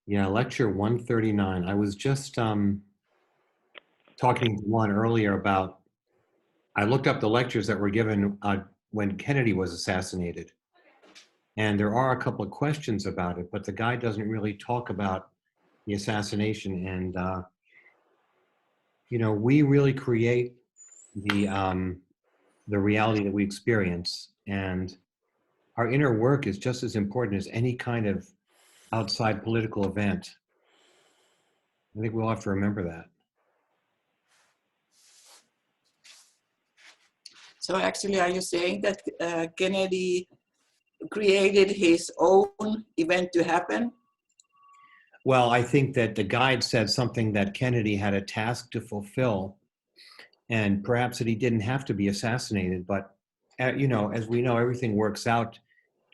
Yeah, lecture 139. I was just talking to one earlier about, I looked up the lectures that were given when Kennedy was assassinated. And there are a couple of questions about it, but the guy doesn't really talk about the assassination. And, we really create the reality that we experience. And our inner work is just as important as any kind of outside political event. I think we'll have to remember that. So actually, are you saying that Kennedy created his own event to happen? Well, I think that the guide said something that Kennedy had a task to fulfill, and perhaps that he didn't have to be assassinated, but as we know, everything works out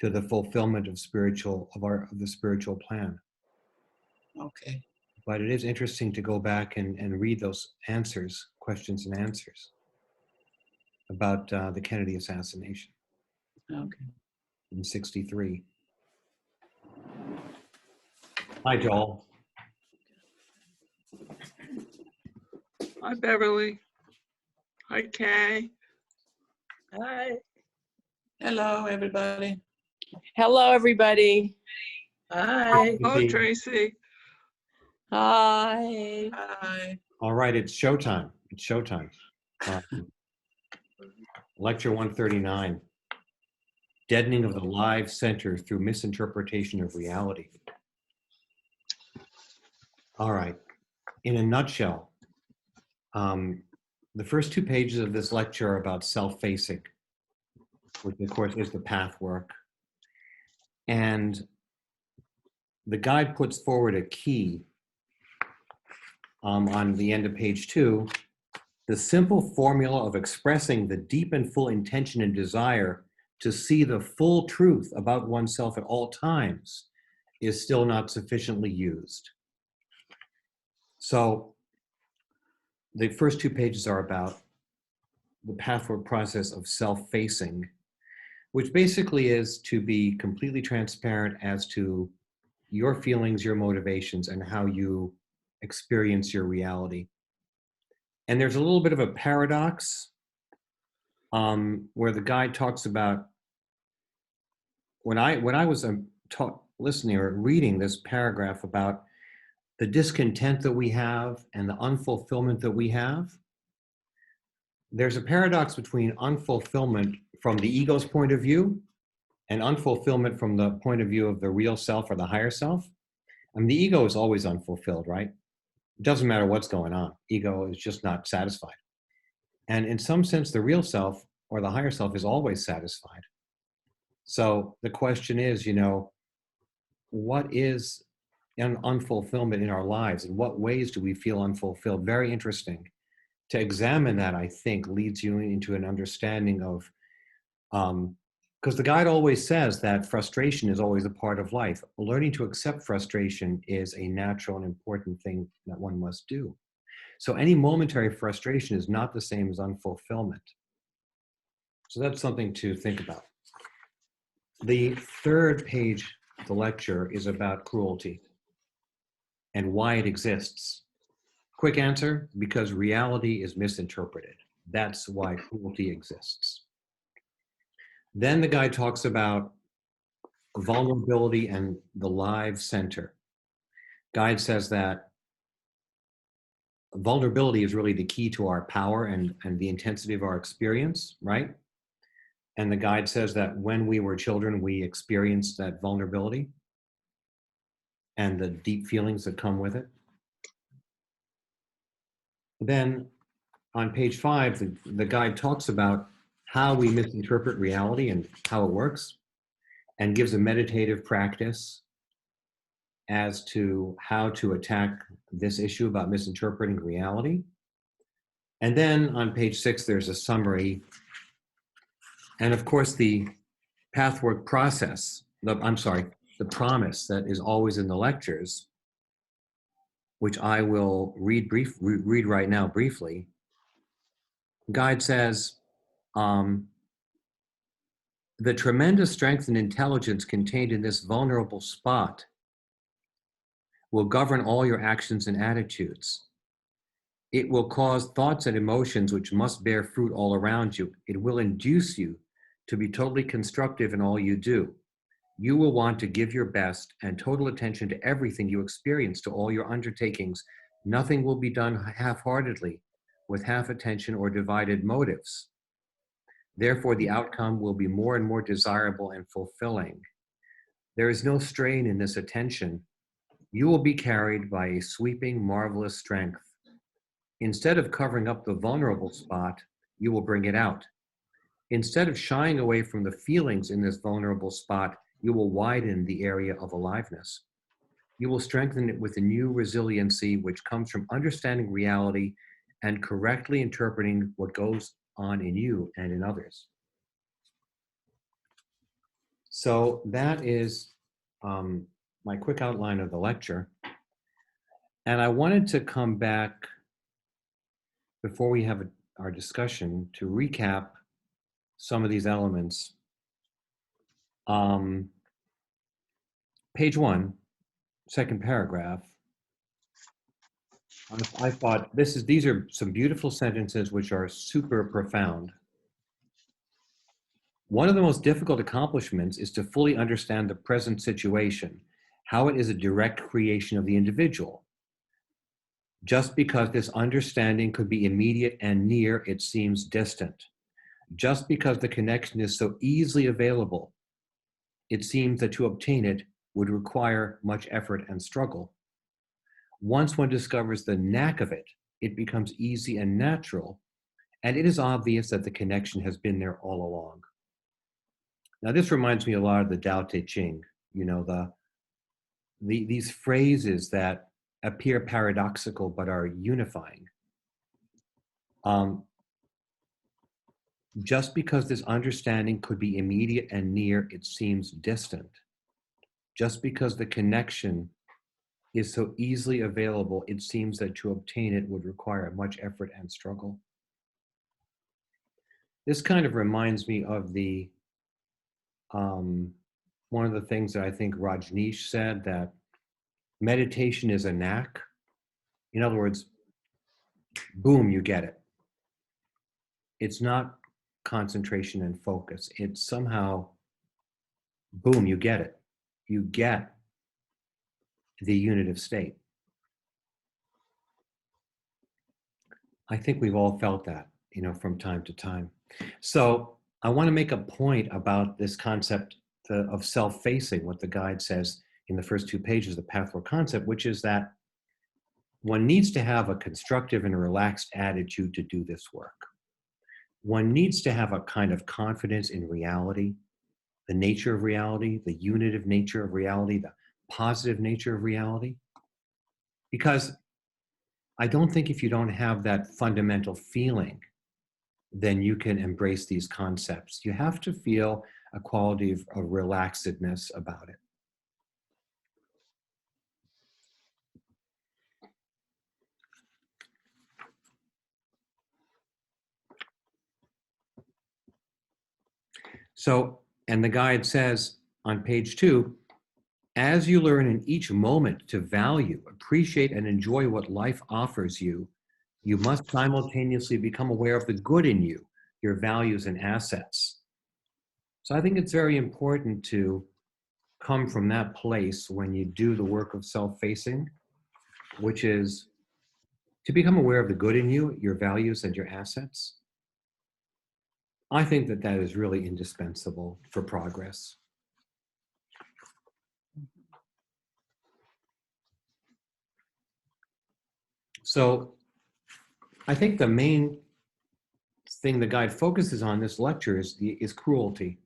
to the fulfillment of the spiritual plan. Okay. But it is interesting to go back and read those questions and answers about the Kennedy assassination. Okay. In 1963. Hi, Joel. Hi, Beverly. Hi, Kay. Hi. Hello, everybody. Hello, everybody. Hi. Oh, Tracy. Hi. Hi. All right, it's showtime. It's showtime. Lecture 139. Deadening of the live center through misinterpretation of reality. All right. In a nutshell, the first 2 pages of this lecture are about self-facing, which of course is the path work. And the guide puts forward a key on the end of page 2, the simple formula of expressing the deep and full intention and desire to see the full truth about oneself at all times is still not sufficiently used. So the first 2 pages are about the pathwork process of self-facing, which basically is to be completely transparent as to your feelings, your motivations, and how you experience your reality. And there's a little bit of a paradox where the guide talks about, when I was listening or reading this paragraph about the discontent that we have and the unfulfillment that we have, there's a paradox between unfulfillment from the ego's point of view and unfulfillment from the point of view of the real self or the higher self. I mean, the ego is always unfulfilled, right? It doesn't matter what's going on. Ego is just not satisfied. And in some sense, the real self or the higher self is always satisfied. So the question is, what is an unfulfillment in our lives? In what ways do we feel unfulfilled? Very interesting. To examine that, I think, leads you into an understanding of, because the guide always says that frustration is always a part of life. Learning to accept frustration is a natural and important thing that one must do. So any momentary frustration is not the same as unfulfillment. So that's something to think about. The third page of the lecture is about cruelty and why it exists. Quick answer, because reality is misinterpreted. That's why cruelty exists. Then the guy talks about vulnerability and the live center. Guide says that vulnerability is really the key to our power and the intensity of our experience, right? And the guide says that when we were children, we experienced that vulnerability and the deep feelings that come with it. Then on page 5, the guide talks about how we misinterpret reality and how it works, and gives a meditative practice as to how to attack this issue about misinterpreting reality. And then on page 6, there's a summary. And of course, the pathwork process, the promise that is always in the lectures, which I will read right now briefly. Guide says, the tremendous strength and intelligence contained in this vulnerable spot will govern all your actions and attitudes. It will cause thoughts and emotions which must bear fruit all around you. It will induce you to be totally constructive in all you do. You will want to give your best and total attention to everything you experience, to all your undertakings. Nothing will be done half-heartedly, with half attention or divided motives. Therefore, the outcome will be more and more desirable and fulfilling. There is no strain in this attention. You will be carried by a sweeping, marvelous strength. Instead of covering up the vulnerable spot, you will bring it out. Instead of shying away from the feelings in this vulnerable spot, you will widen the area of aliveness. You will strengthen it with a new resiliency which comes from understanding reality and correctly interpreting what goes on in you and in others. So that is my quick outline of the lecture. And I wanted to come back before we have our discussion to recap some of these elements. Page 1, second paragraph. I thought these are some beautiful sentences which are super profound. One of the most difficult accomplishments is to fully understand the present situation, how it is a direct creation of the individual. Just because this understanding could be immediate and near, it seems distant. Just because the connection is so easily available, it seems that to obtain it would require much effort and struggle. Once one discovers the knack of it, it becomes easy and natural, and it is obvious that the connection has been there all along. Now, this reminds me a lot of the Tao Te Ching, you know, these phrases that appear paradoxical but are unifying. Just because this understanding could be immediate and near, it seems distant. Just because the connection is so easily available, it seems that to obtain it would require much effort and struggle. This kind of reminds me of the one of the things that I think Rajneesh said, that meditation is a knack. In other words, boom, you get it. It's not concentration and focus. It's somehow, boom, you get it. You get the unitive state. I think we've all felt that, you know, from time to time. So I want to make a point about this concept of self-facing, what the guide says in the first 2 pages of the Pathwork concept, which is that one needs to have a constructive and relaxed attitude to do this work. One needs to have a kind of confidence in reality, the nature of reality, the unitive nature of reality, the positive nature of reality. Because I don't think if you don't have that fundamental feeling, then you can embrace these concepts. You have to feel a quality of relaxedness about it. So, and the guide says on page 2, as you learn in each moment to value, appreciate, and enjoy what life offers you, you must simultaneously become aware of the good in you, your values and assets. So I think it's very important to come from that place when you do the work of self-facing, which is to become aware of the good in you, your values and your assets. I think that that is really indispensable for progress. So I think the main thing the guide focuses on this lecture is cruelty,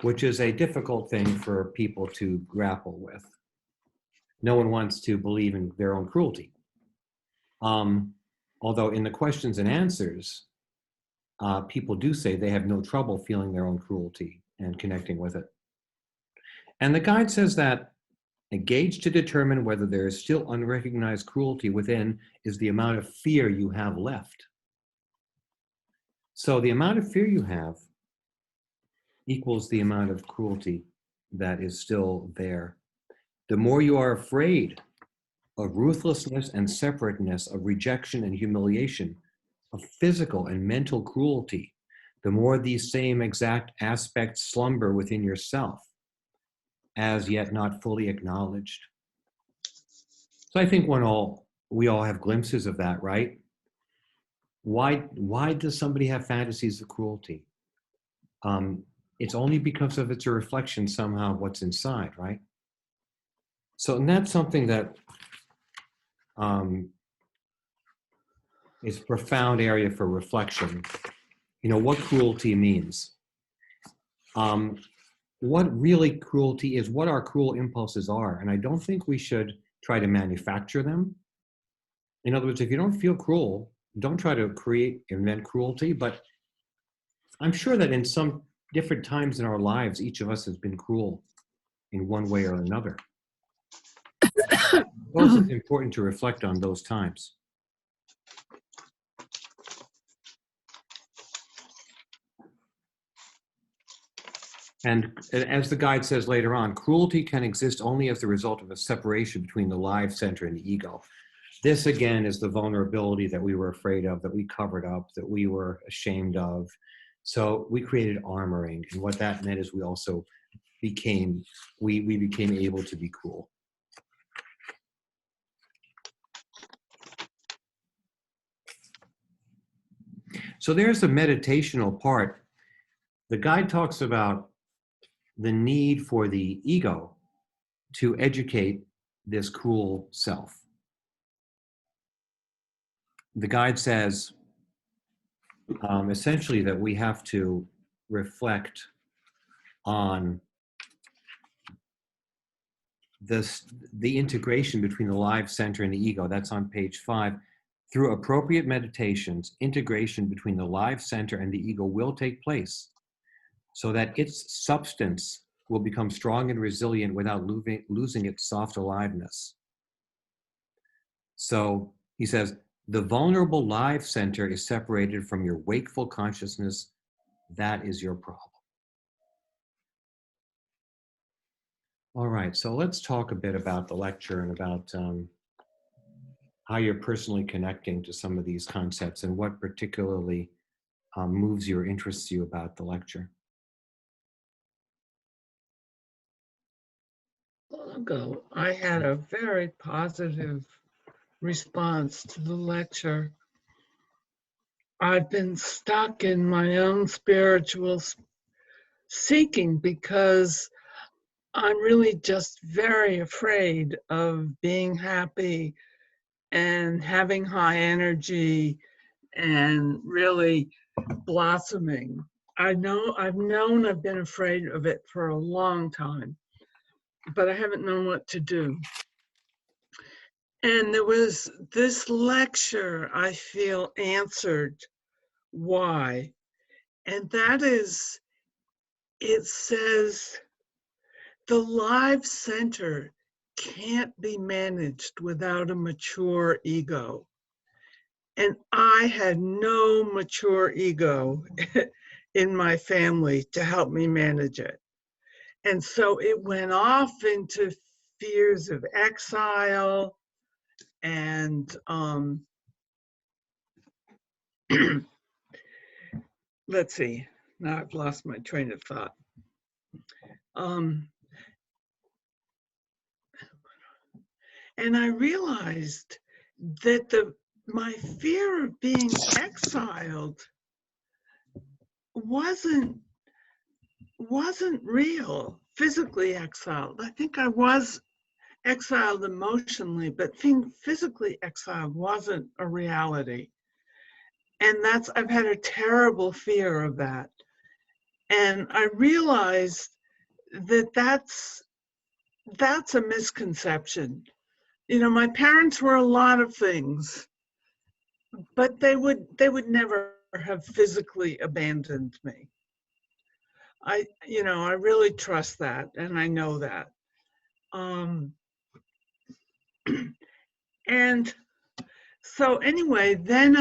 which is a difficult thing for people to grapple with. No one wants to believe in their own cruelty. Although in the questions and answers, people do say they have no trouble feeling their own cruelty and connecting with it. And the guide says that a gauge to determine whether there is still unrecognized cruelty within is the amount of fear you have left. So the amount of fear you have equals the amount of cruelty that is still there. The more you are afraid of ruthlessness and separateness, of rejection and humiliation, of physical and mental cruelty, the more these same exact aspects slumber within yourself, as yet not fully acknowledged. So I think we all have glimpses of that, right? Why does somebody have fantasies of cruelty? It's only because of it's a reflection somehow of what's inside, right? So, and that's something that is a profound area for reflection. You know, what cruelty means. What really cruelty is, what our cruel impulses are. And I don't think we should try to manufacture them. In other words, if you don't feel cruel, don't try to invent cruelty. But I'm sure that in some different times in our lives, each of us has been cruel in one way or another. It's important to reflect on those times. And as the guide says later on, cruelty can exist only as the result of a separation between the live center and the ego. This, again, is the vulnerability that we were afraid of, that we covered up, that we were ashamed of. So we created armoring. And what that meant is we also became able to be cruel. So there's the meditational part. The guide talks about the need for the ego to educate this cruel self. The guide says essentially that we have to reflect on the integration between the live center and the ego. That's on page 5. Through appropriate meditations, integration between the live center and the ego will take place so that its substance will become strong and resilient without losing its soft aliveness. So he says, the vulnerable live center is separated from your wakeful consciousness. That is your problem. All right, so let's talk a bit about the lecture and about how you're personally connecting to some of these concepts and what particularly moves you or interests you about the lecture. Long ago, I had a very positive response to the lecture. I've been stuck in my own spiritual seeking because I'm really just very afraid of being happy and having high energy and really blossoming. I've been afraid of it for a long time, but I haven't known what to do. And there was this lecture I feel answered why. And that is, it says, the live center can't be managed without a mature ego. And I had no mature ego in my family to help me manage it. And so it went off into fears of exile and let's see, now I've lost my train of thought. And I realized that my fear of being exiled wasn't real, physically exiled. I think I was exiled emotionally, but being physically exiled wasn't a reality. And I've had a terrible fear of that. And I realized that that's a misconception. You know, my parents were a lot of things, but they would never have physically abandoned me. I really trust that, and I know that. And so anyway, then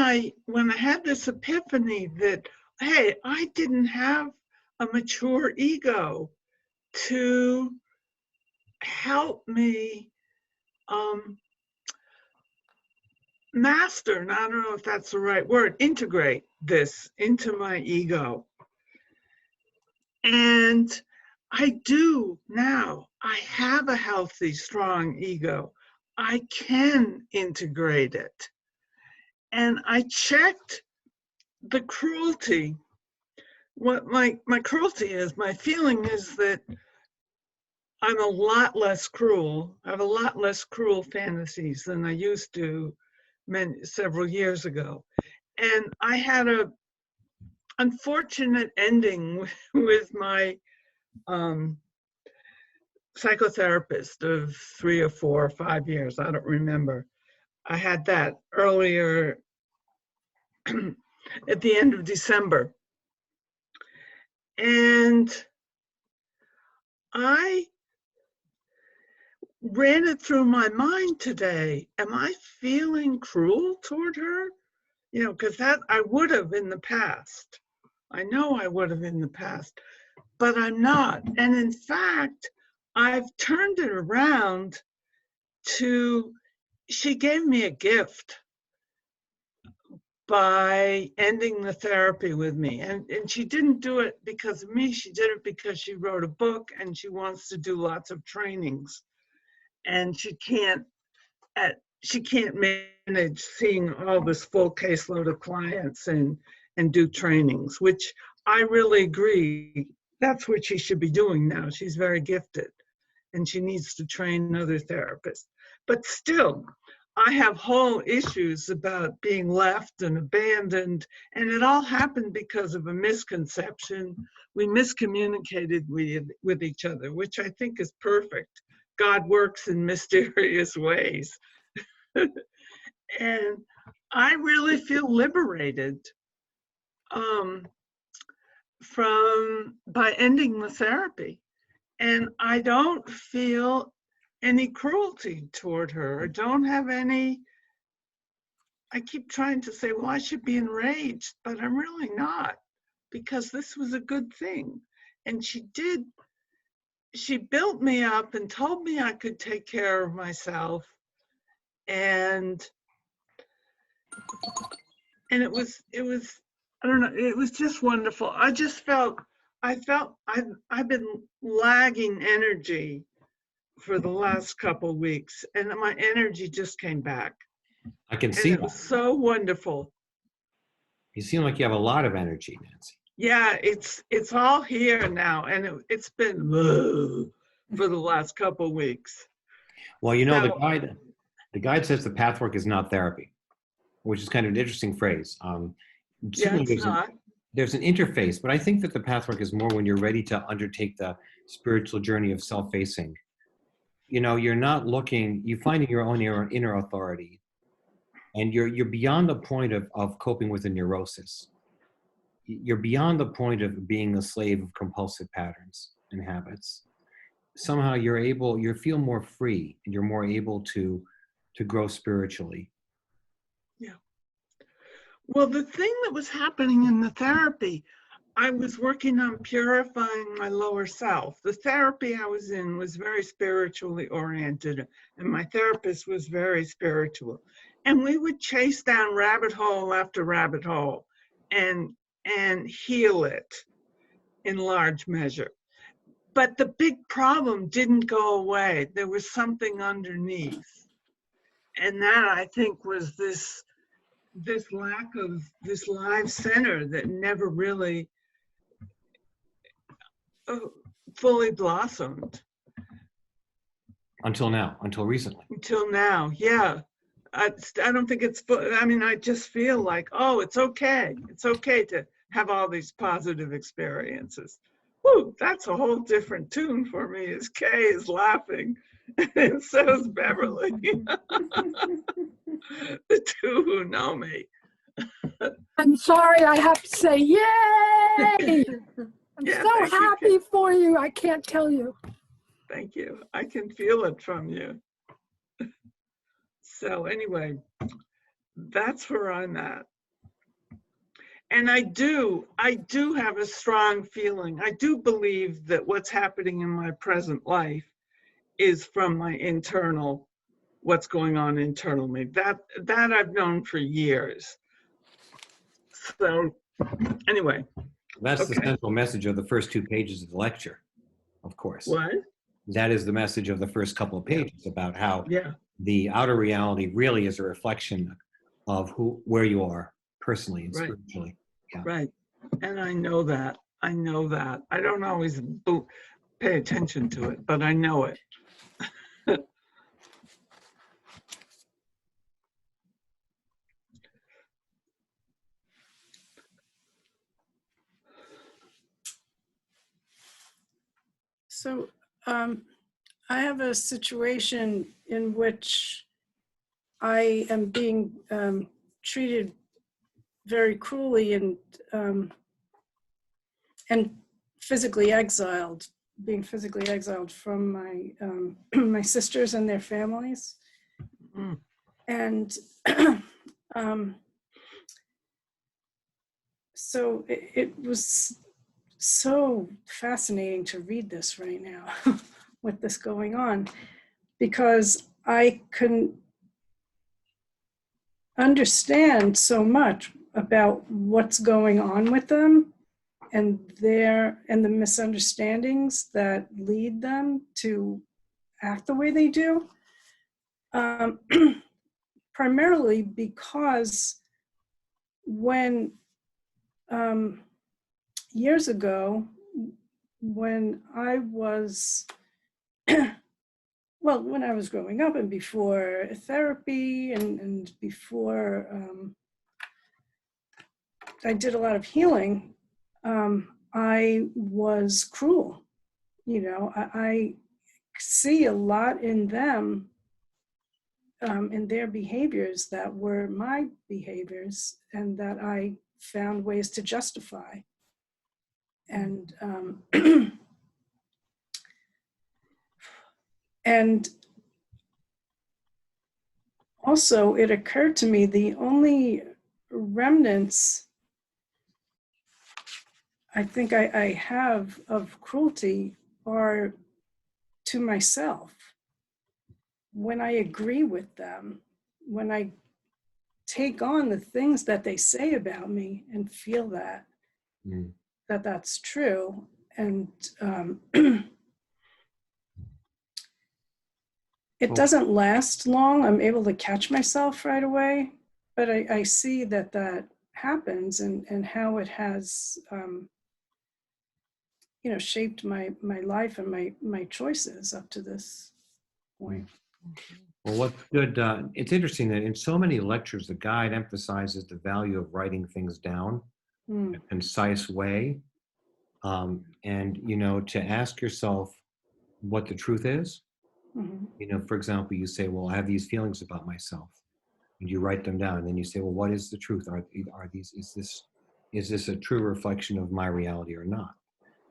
when I had this epiphany that, hey, I didn't have a mature ego to help me master, and I don't know if that's the right word, integrate this into my ego. And I do now. I have a healthy, strong ego. I can integrate it. And I checked the cruelty. What my cruelty is, my feeling is that I'm a lot less cruel. I have a lot less cruel fantasies than I used to several years ago. And I had a unfortunate ending with my psychotherapist of 3 or 4 or 5 years. I don't remember. I had that earlier at the end of December. And I ran it through my mind today. Am I feeling cruel toward her? You know, because that I would have in the past. I know I would have in the past, but I'm not. And in fact, I've turned it around to, she gave me a gift by ending the therapy with me. And she didn't do it because of me. She did it because she wrote a book and she wants to do lots of trainings. And she can't manage seeing all this full caseload of clients and do trainings, which I really agree. That's what she should be doing now. She's very gifted and she needs to train other therapists. But still, I have whole issues about being left and abandoned, and it all happened because of a misconception. We miscommunicated with each other, which I think is perfect. God works in mysterious ways. And I really feel liberated by ending the therapy. And I don't feel any cruelty toward her. I don't have any, I keep trying to say, well, I should be enraged, but I'm really not, because this was a good thing. And she built me up and told me I could take care of myself. And it was, I don't know, it was just wonderful. I've been lagging energy for the last couple of weeks, and my energy just came back. I can And see it was that. so wonderful. You seem like you have a lot of energy, Nancy. Yeah, it's all here now, and it's been for the last couple of weeks. Well, you know, So, the guide says the pathwork is not therapy, which is kind of an interesting phrase. yeah, Certainly it's not. there's an interface, but I think that the pathwork is more when you're ready to undertake the spiritual journey of self-facing. You know, you're not looking, you finding your own inner authority, and you're beyond the point of coping with a neurosis. You're beyond the point of being a slave of compulsive patterns and habits. Somehow you feel more free, and you're more able to grow spiritually. Yeah. Well, the thing that was happening in the therapy, I was working on purifying my lower self. The therapy I was in was very spiritually oriented, and my therapist was very spiritual. And we would chase down rabbit hole after rabbit hole and heal it in large measure. But the big problem didn't go away. There was something underneath. And that, I think, was this lack of this live center that never really fully blossomed. Until now, until recently. Until now, yeah. I don't think it's, I mean, I just feel like, oh, it's okay. It's okay to have all these positive experiences. Woo, that's a whole different tune for me, as Kay is laughing, and so is Beverly. The two who know me. I'm sorry, I have to say, yay! I'm Yeah, so thank you, happy for you. I can't tell you. Thank you. I can feel it from you. So anyway, that's where I'm at. And I do have a strong feeling. I do believe that what's happening in my present life is from my internal what's going on internally. That I've known for years. So anyway, That's the okay. central message of the first 2 pages of the lecture, of course. What? That is the message of the first couple of pages about how Yeah, the outer reality really is a reflection of where you are personally and right, spiritually. Yeah. right. And I know that. I know that. I don't always pay attention to it, but I know it. So I have a situation in which I am being treated very cruelly and physically exiled, being physically exiled from my my sisters and their families. Mm. And so it was so fascinating to read this right now with this going on, because I couldn't understand so much about what's going on with them and the misunderstandings that lead them to act the way they do. Primarily because when years ago, when I was well, when I was growing up and before therapy and before I did a lot of healing, I was cruel. You know, I see a lot in them, in their behaviors that were my behaviors and that I found ways to justify. And and also it occurred to me the only remnants I think I have of cruelty are to myself. When I agree with them, when I take on the things that they say about me and feel that Mm. that's true, and it Well, doesn't last long. I'm able to catch myself right away, but I see that happens and how it has shaped my life and my choices up to this point. well, what's good, it's interesting that in so many lectures, the guide emphasizes the value of writing things down in Mm, a concise way. And, to ask yourself what the truth is. mhm, For example, you say, well, I have these feelings about myself. And you write them down. And then you say, well, what is the truth? Is this a true reflection of my reality or not?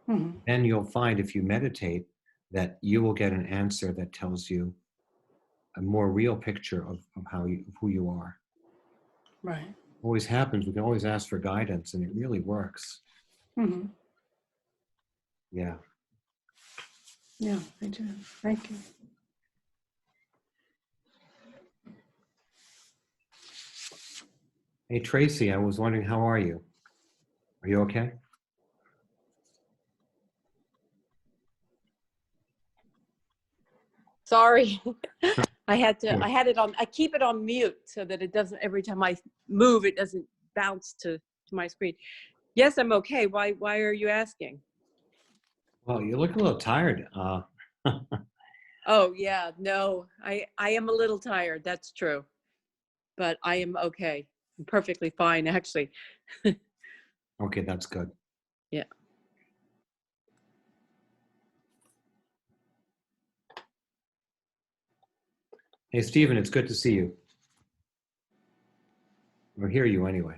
mhm. Then you'll find if you meditate that you will get an answer that tells you a more real picture of who you are. Right. Always happens. We can always ask for guidance, and it really works. Mhm. Yeah. Yeah, I do. Thank you. Hey, Tracy, I was wondering, how are you? Are you okay? Sorry. I had it on, I keep it on mute so that it doesn't, every time I move, it doesn't bounce to my screen. Yes, I'm okay. Why are you asking? Well, you look a little tired. Oh yeah, no, I am a little tired. That's true, but I am okay. I'm perfectly fine, actually. Okay, that's good. Yeah. Hey, Stephen, it's good to see you. Or hear you anyway.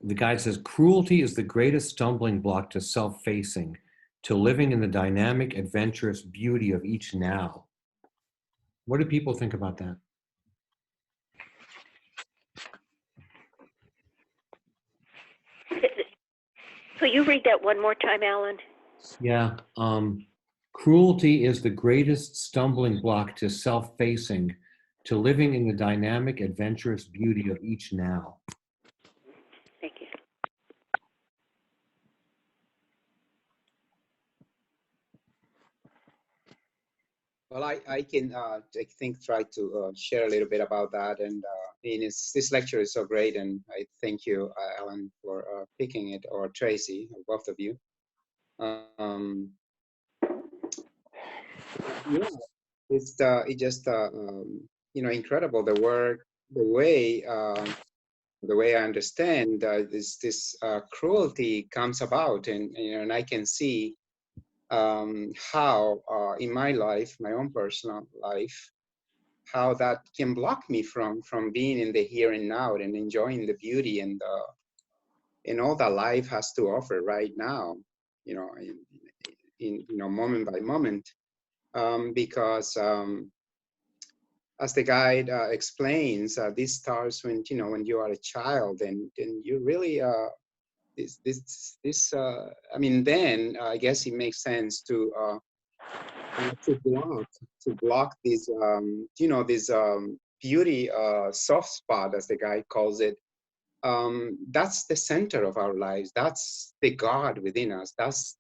The guide says, cruelty is the greatest stumbling block to self-facing, to living in the dynamic, adventurous beauty of each now. What do people think about that? Could you read that one more time, Alan? Yeah. Cruelty is the greatest stumbling block to self-facing, to living in the dynamic, adventurous beauty of each now. Thank you. Well, I can, I think, try to share a little bit about that. And this lecture is so great. And I thank you, Alan, for picking it, or Tracy, or both of you. Yeah, it's just, incredible the work, the way I understand this cruelty comes about. And I can see how in my life, my own personal life, how that can block me from being in the here and now and enjoying the beauty and all that life has to offer right now, in moment by moment, because as the guide explains, this starts when you are a child, and you really I mean, then I guess it makes sense to block this this beauty soft spot, as the guy calls it. That's the center of our lives. That's the God within us. That's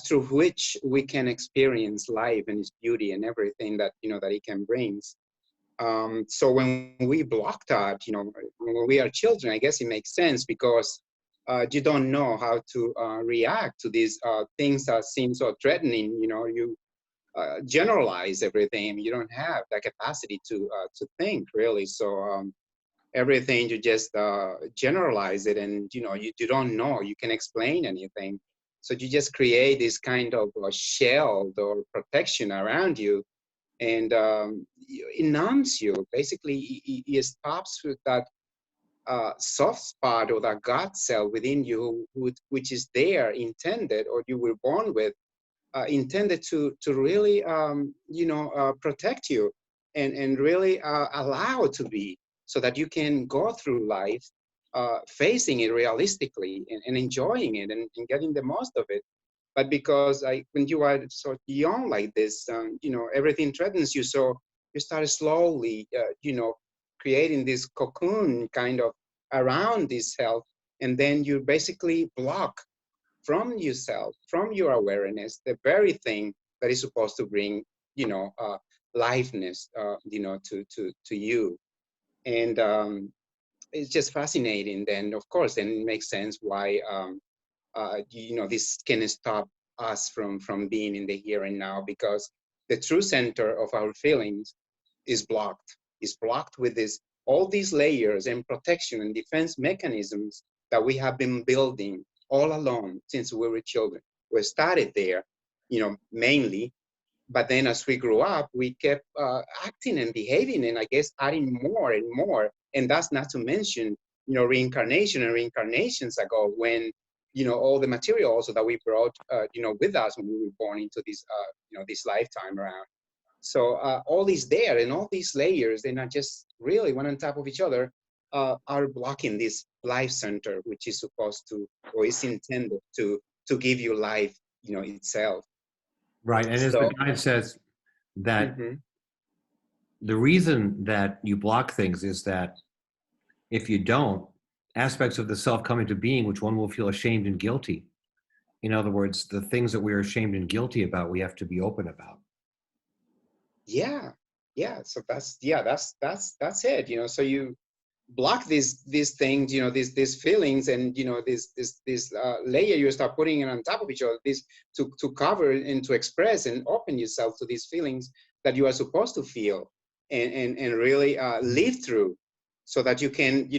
through which we can experience life and its beauty and everything that that it can bring. So when we block that, when we are children, I guess it makes sense, because you don't know how to react to these things that seem so threatening. You generalize everything. You don't have that capacity to think, really. So everything, you just generalize it, and you don't know you can explain anything. So you just create this kind of shield or protection around you, and it numbs you. Basically, it stops with that soft spot or that God cell within you, which is there intended, or you were born with, intended to really protect you, and really allow it to be, so that you can go through life facing it realistically, and enjoying it, and getting the most of it. But because when you are so young like this, everything threatens you, so you start slowly creating this cocoon kind of around this health, and then you basically block from yourself, from your awareness, the very thing that is supposed to bring, liveness, to you. And it's just fascinating. Then, of course, then it makes sense why, this can stop us from being in the here and now, because the true center of our feelings is blocked. Is blocked with all these layers and protection and defense mechanisms that we have been building all along since we were children. We started there, mainly, but then as we grew up, we kept acting and behaving, and I guess adding more and more. And that's not to mention, reincarnation and reincarnations ago, when, all the material also that we brought, with us when we were born into this, this lifetime around. So all is there, and all these layers, they're not just really one on top of each other, are blocking this life center, which is supposed to, or is intended to give you life, itself. Right. And as So, the guide says, that the reason that you block things is that if you don't, aspects of the self come into being, which one will feel ashamed and guilty. In other words, the things that we're ashamed and guilty about, we have to be open about. yeah. So that's it. So you block these things, these feelings, and this layer you start putting it on top of each other, this to cover and to express and open yourself to these feelings that you are supposed to feel, and really live through, so that you can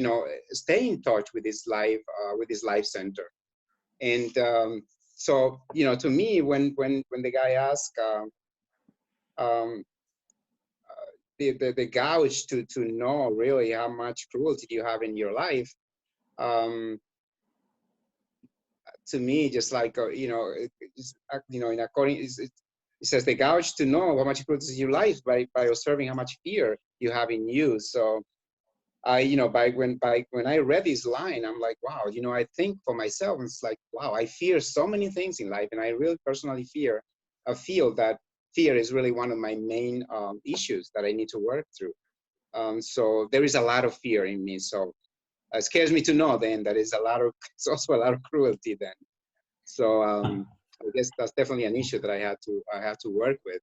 stay in touch with this life center. And so to me, when the guy asked the gouge to know really how much cruelty you have in your life, to me, just like in according, it says the gouge to know how much cruelty is in your life by observing how much fear you have in you. So When I read this line, I'm like, wow, I think for myself, it's like, wow, I fear so many things in life, and I really personally feel that fear is really one of my main issues that I need to work through. So there is a lot of fear in me. So it scares me to know then that it's also a lot of cruelty then. So I guess that's definitely an issue that I have to work with,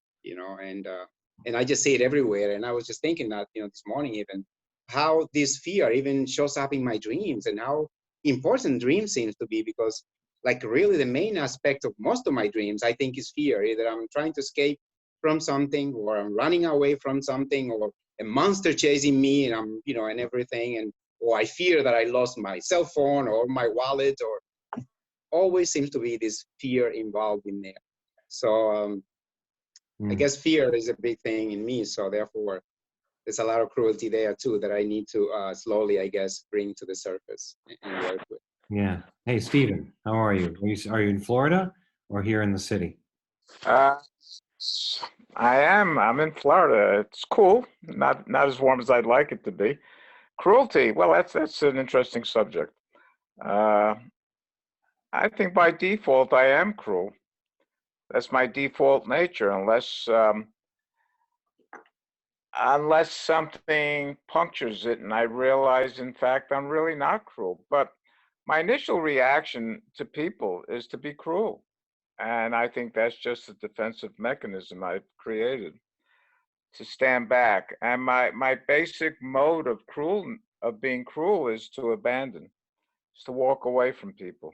and I just see it everywhere. And I was just thinking that, this morning even, how this fear even shows up in my dreams, and how important dream seems to be, because like really the main aspect of most of my dreams, I think, is fear. Either I'm trying to escape from something, or I'm running away from something, or a monster chasing me, and I'm, and everything, or I fear that I lost my cell phone or my wallet, or always seems to be this fear involved in there. So I guess fear is a big thing in me. So therefore, there's a lot of cruelty there too that I need to slowly, I guess, bring to the surface and work with. Yeah. Hey, Stephen, how are you? Are you in Florida or here in the city? Uh, I'm in Florida. It's cool. Not as warm as I'd like it to be. Cruelty. Well, that's an interesting subject. Uh, I think by default I am cruel. That's my default nature, unless something punctures it and I realize, in fact, I'm really not cruel. But my initial reaction to people is to be cruel. And I think that's just a defensive mechanism I've created to stand back. And my basic mode of being cruel is to abandon, is to walk away from people,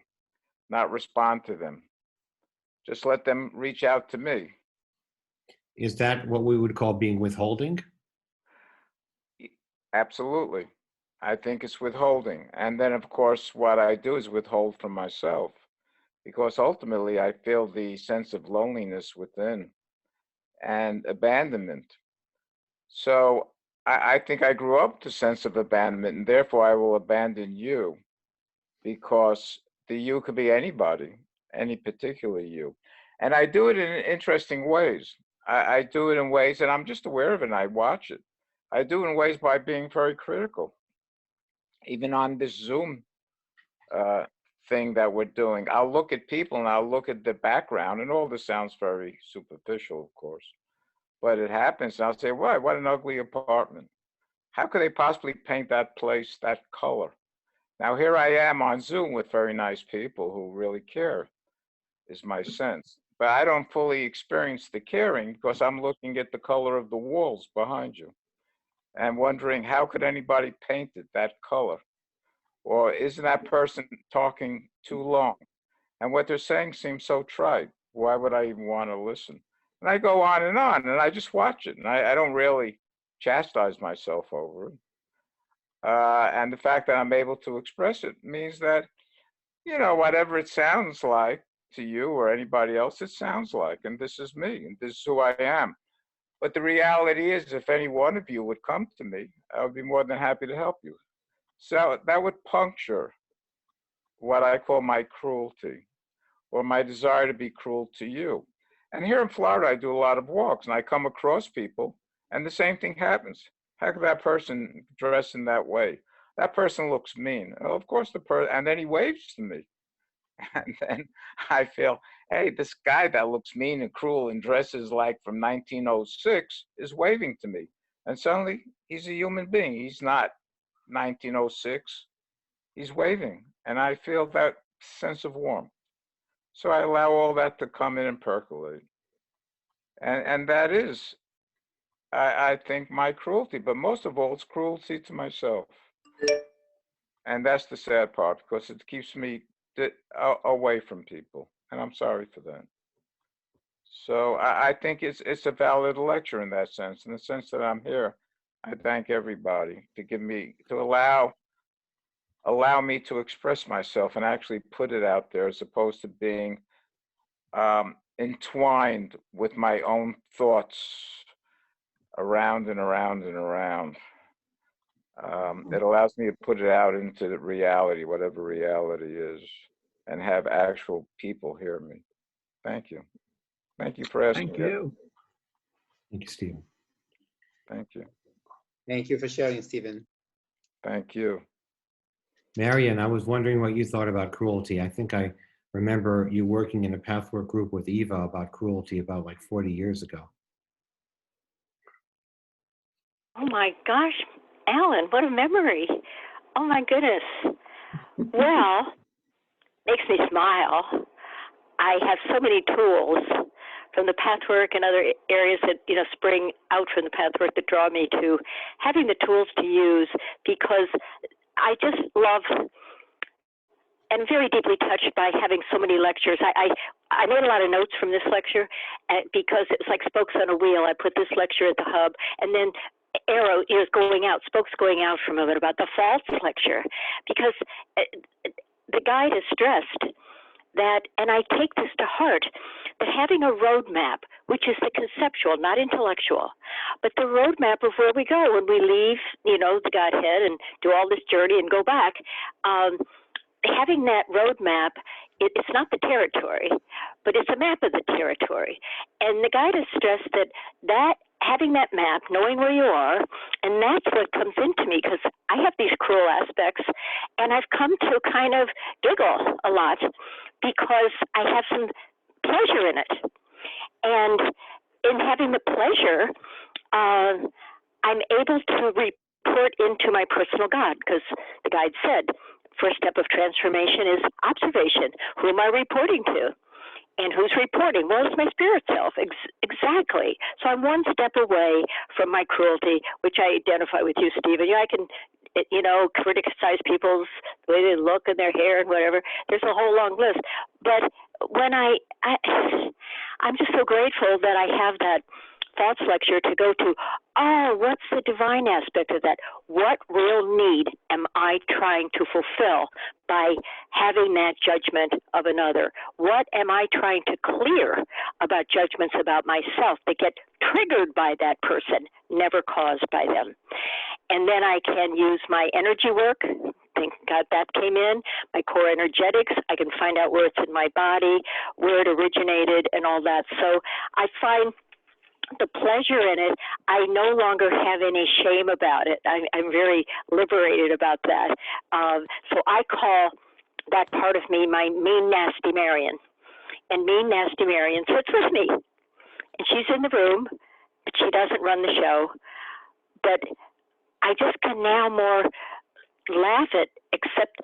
not respond to them. Just let them reach out to me. Is that what we would call being withholding? Absolutely. I think it's withholding. And then, of course, what I do is withhold from myself, because ultimately I feel the sense of loneliness within and abandonment. So I think I grew up with the sense of abandonment, and therefore I will abandon you, because the you could be anybody, any particular you. And I do it in interesting ways. I do it in ways, and I'm just aware of it, and I watch it. I do it in ways by being very critical. Even on this Zoom uh, thing that we're doing, I'll look at people and I'll look at the background, and all this sounds very superficial, of course, but it happens. And I'll say, "Why? What an ugly apartment. How could they possibly paint that place that color?" Now, here I am on Zoom with very nice people who really care, is my sense. But I don't fully experience the caring because I'm looking at the color of the walls behind you and wondering, how could anybody paint it that color? Or isn't that person talking too long? And what they're saying seems so trite. Why would I even want to listen? And I go on, and I just watch it. And I don't really chastise myself over it. And the fact that I'm able to express it means that, whatever it sounds like to you or anybody else, it sounds like, and this is me, and this is who I am. But the reality is, if any one of you would come to me, I would be more than happy to help you. So that would puncture what I call my cruelty, or my desire to be cruel to you. And here in Florida, I do a lot of walks, and I come across people, and the same thing happens. How could that person dress in that way? That person looks mean. Oh, of course, and then he waves to me. And then I feel, hey, this guy that looks mean and cruel and dresses like from 1906 is waving to me. And suddenly he's a human being. He's not 1906. He's waving. And I feel that sense of warmth. So I allow all that to come in and percolate. And that is, I think, my cruelty. But most of all, it's cruelty to myself. And that's the sad part, because it keeps me away from people. And I'm sorry for that. So I think it's a valid lecture in that sense. In the sense that I'm here, I thank everybody to allow me to express myself and actually put it out there, as opposed to being entwined with my own thoughts around and around and around. It allows me to put it out into the reality, whatever reality is, and have actual people hear me. Thank you. Thank you for asking. Thank you. Thank you, Stephen. Thank you. Thank you for sharing, Stephen. Thank you. Marion, I was wondering what you thought about cruelty. I think I remember you working in a Pathwork group with Eva about cruelty about like 40 years ago. Oh my gosh, Alan, what a memory. Oh my goodness. Well, makes me smile. I have so many tools from the Pathwork and other areas that, spring out from the Pathwork that draw me to having the tools to use, because I just love and very deeply touched by having so many lectures. I made a lot of notes from this lecture because it's like spokes on a wheel. I put this lecture at the hub, and then spokes going out from it about the false lecture, because the guide has stressed that, and I take this to heart, that having a roadmap, which is the conceptual, not intellectual, but the roadmap of where we go when we leave, the Godhead and do all this journey and go back, having that roadmap, it's not the territory, but it's a map of the territory. And the guide has stressed that having that map, knowing where you are, and that's what comes into me, because I have these cruel aspects, and I've come to kind of giggle a lot because I have some pleasure in it. And in having the pleasure, I'm able to report into my personal God, because the guide said, first step of transformation is observation. Who am I reporting to? And who's reporting? Well, it's my spirit self. Exactly. So I'm one step away from my cruelty, which I identify with you, Stephen. I can, criticize people's the way they look and their hair and whatever. There's a whole long list. But when I'm just so grateful that I have that thoughts lecture to go to, what's the divine aspect of that? What real need am I trying to fulfill by having that judgment of another? What am I trying to clear about judgments about myself that get triggered by that person, never caused by them? And then I can use my energy work. Thank God that came in. My core energetics, I can find out where it's in my body, where it originated, and all that. So I find the pleasure in it, I no longer have any shame about it. I'm very liberated about that. So I call that part of me my mean, nasty Marion. And mean, nasty Marion sits with me. And she's in the room, but she doesn't run the show. But I just can now more laugh at, except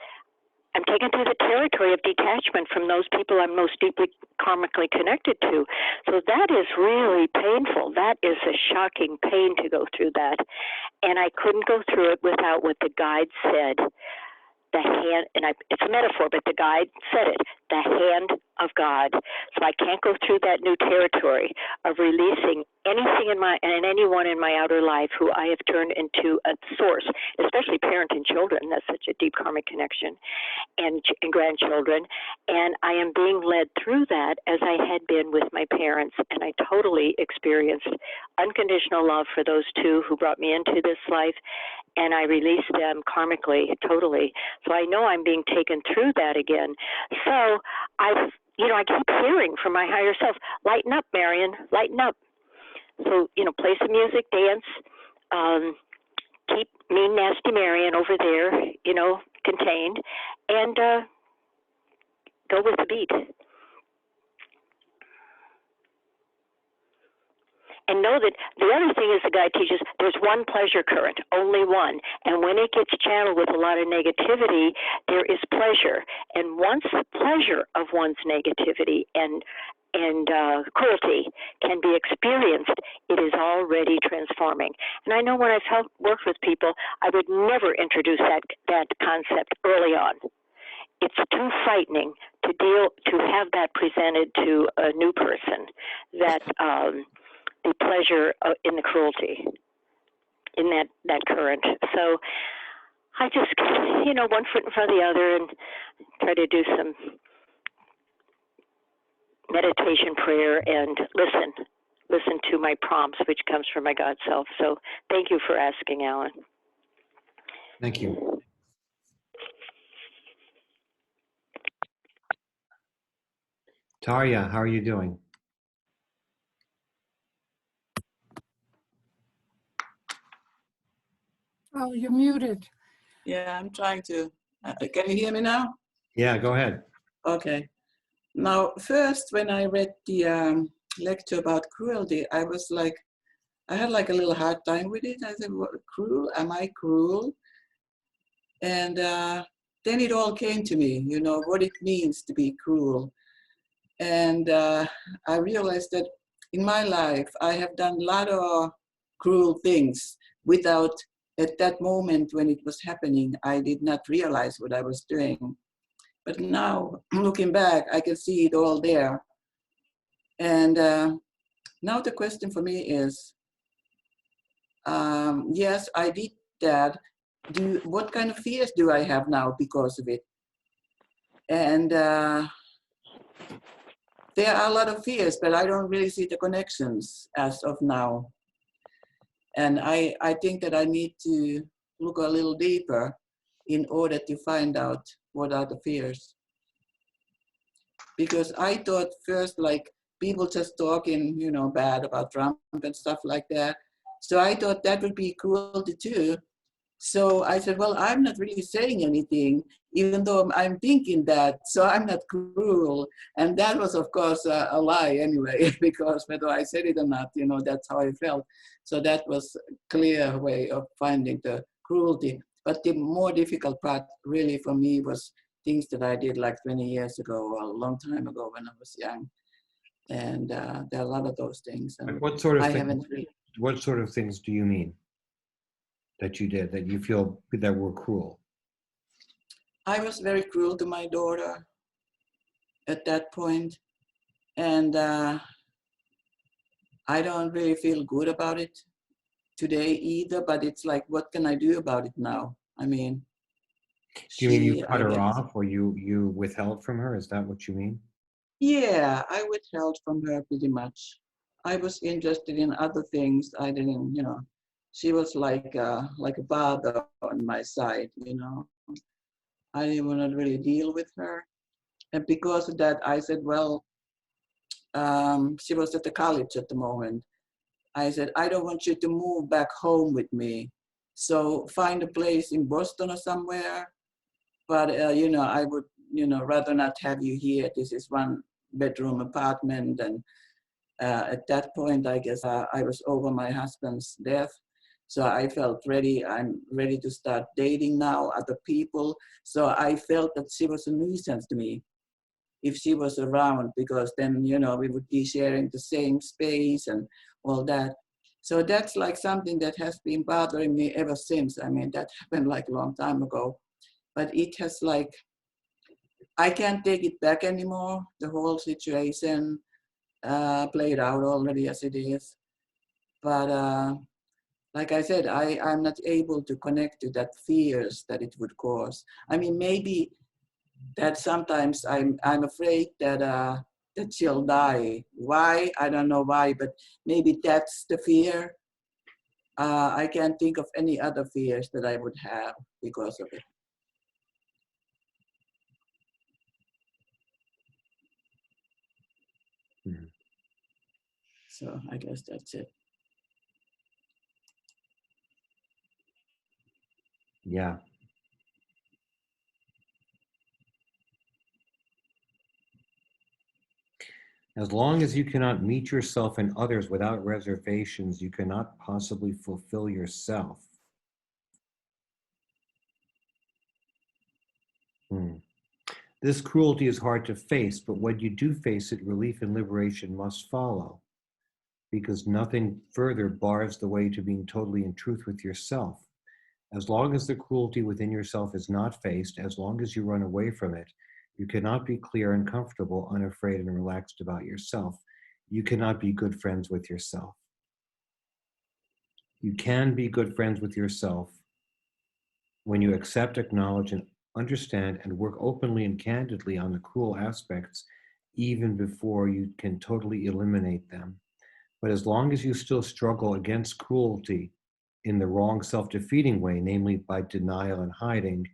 I'm taken through the territory of detachment from those people I'm most deeply karmically connected to. So that is really painful. That is a shocking pain to go through that. And I couldn't go through it without what the guide said. The hand, it's a metaphor, but the guide said it, the hand of God. So I can't go through that new territory of releasing anything and anyone in my outer life who I have turned into a source, especially parent and children. That's such a deep karmic connection, and grandchildren. And I am being led through that as I had been with my parents, and I totally experienced unconditional love for those two who brought me into this life, and I released them karmically, totally. So I know I'm being taken through that again. So I keep hearing from my higher self, lighten up, Marion, lighten up. So, play some music, dance, keep mean, nasty Marion over there, contained, and go with the beat. And know that the other thing is the guide teaches there's one pleasure current, only one. And when it gets channeled with a lot of negativity, there is pleasure. And once the pleasure of one's negativity and cruelty can be experienced, it is already transforming. And I know when I've worked with people, I would never introduce that concept early on. It's too frightening to have that presented to a new person, that the pleasure in the cruelty, in that current. So I just, one foot in front of the other and try to do some meditation, prayer, and listen to my prompts, which comes from my God self. So thank you for asking, Alan. Thank you. Tarja, how are you doing? Oh, you're muted. Yeah, I'm trying to. Can you hear me now? Yeah, go ahead. Okay. Now, first, when I read the lecture about cruelty, I was like, I had like a little hard time with it. I said, what, cruel? Am I cruel? And then it all came to me, you know, what it means to be cruel. And I realized that in my life, I have done a lot of cruel things without, at that moment when it was happening, I did not realize what I was doing. But now, looking back, I can see it all there. And now the question for me is, yes, I did that. What kind of fears do I have now because of it? And there are a lot of fears, but I don't really see the connections as of now. And I think that I need to look a little deeper in order to find out what are the fears. Because I thought first, like, people just talking, you know, bad about Trump and stuff like that. So I thought that would be cruelty too. So I said, well, I'm not really saying anything, even though I'm thinking that, so I'm not cruel. And that was, of course, a lie anyway, because whether I said it or not, you know, that's how I felt. So that was a clear way of finding the cruelty. But the more difficult part really for me was things that I did like 20 years ago, a long time ago when I was young. And there are a lot of those things. And What sort of I things? haven't really. What sort of things do you mean that you did that you feel that were cruel? I was very cruel to my daughter at that point, and I don't really feel good about it today either, but it's like, what can I do about it now? I mean, Do you mean you cut I her guess, off, or you withheld from her? Is that what you mean? yeah, I withheld from her pretty much. I was interested in other things. I didn't, you know, she was like a bother on my side, you know. I didn't want to really deal with her. And because of that, I said, well, she was at the college at the moment. I said, I don't want you to move back home with me. So find a place in Boston or somewhere. But, you know, I would, you know, rather not have you here. This is one bedroom apartment. And at that point, I guess I was over my husband's death. So I felt ready. I'm ready to start dating now, other people. So I felt that she was a nuisance to me if she was around, because then, you know, we would be sharing the same space and all that. So that's like something that has been bothering me ever since. I mean, that happened like a long time ago, but it has like, I can't take it back anymore. The whole situation played out already as it is. But like I said, I'm not able to connect to that fears that it would cause. I mean, maybe that sometimes I'm afraid that that she'll die. Why? I don't know why, but maybe that's the fear. I can't think of any other fears that I would have because of it. Mhm. So I guess that's it. Yeah. As long as you cannot meet yourself and others without reservations, you cannot possibly fulfill yourself. Hmm. This cruelty is hard to face, but when you do face it, relief and liberation must follow, because nothing further bars the way to being totally in truth with yourself. As long as the cruelty within yourself is not faced, as long as you run away from it, you cannot be clear and comfortable, unafraid and relaxed about yourself. You cannot be good friends with yourself. You can be good friends with yourself when you accept, acknowledge, and understand and work openly and candidly on the cruel aspects, even before you can totally eliminate them. But as long as you still struggle against cruelty in the wrong self-defeating way, namely by denial and hiding,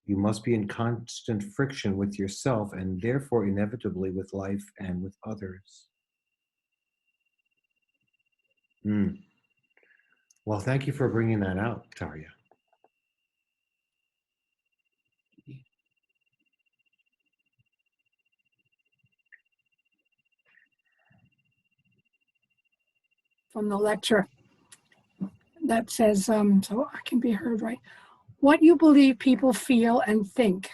you must be in constant friction with yourself and therefore inevitably with life and with others. Well, thank you for bringing that out, Tarja. from the lecture that says, so I can be heard right, what you believe people feel and think,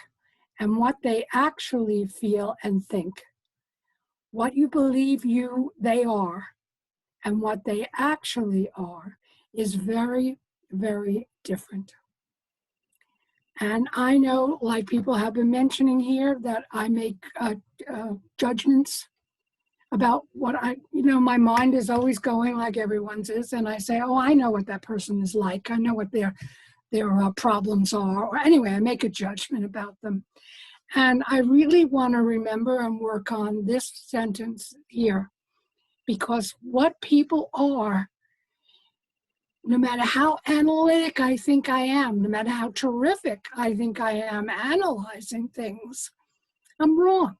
and what they actually feel and think. What you believe they are, and what they actually are, is very, very different. And I know, like people have been mentioning here, that I make judgments about what my mind is always going like everyone's is. And I say, oh, I know what that person is like. I know what their problems are. Or anyway, I make a judgment about them. And I really want to remember and work on this sentence here, because what people are, no matter how analytic I think I am, no matter how terrific I think I am analyzing things, I'm wrong.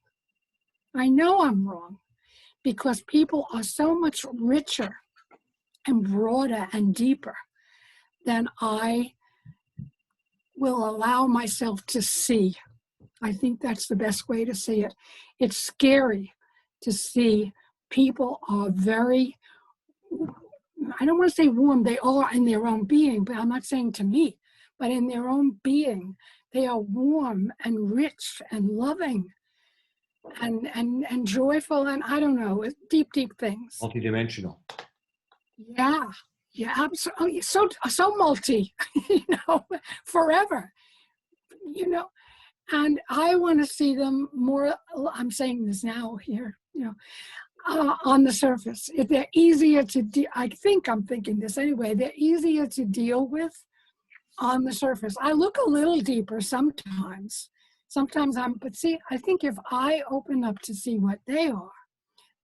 I know I'm wrong, because people are so much richer and broader and deeper than I will allow myself to see. I think that's the best way to see it. It's scary to see people are very, I don't want to say warm, they are in their own being, but I'm not saying to me, but in their own being, they are warm and rich and loving and joyful, and I don't know, deep, deep things. Multidimensional. Yeah, absolutely. So multi, forever, and I want to see them more. I'm saying this now here, on the surface. If they're easier to I think I'm thinking this anyway, they're easier to deal with on the surface. I look a little deeper sometimes. But see, I think if I open up to see what they are,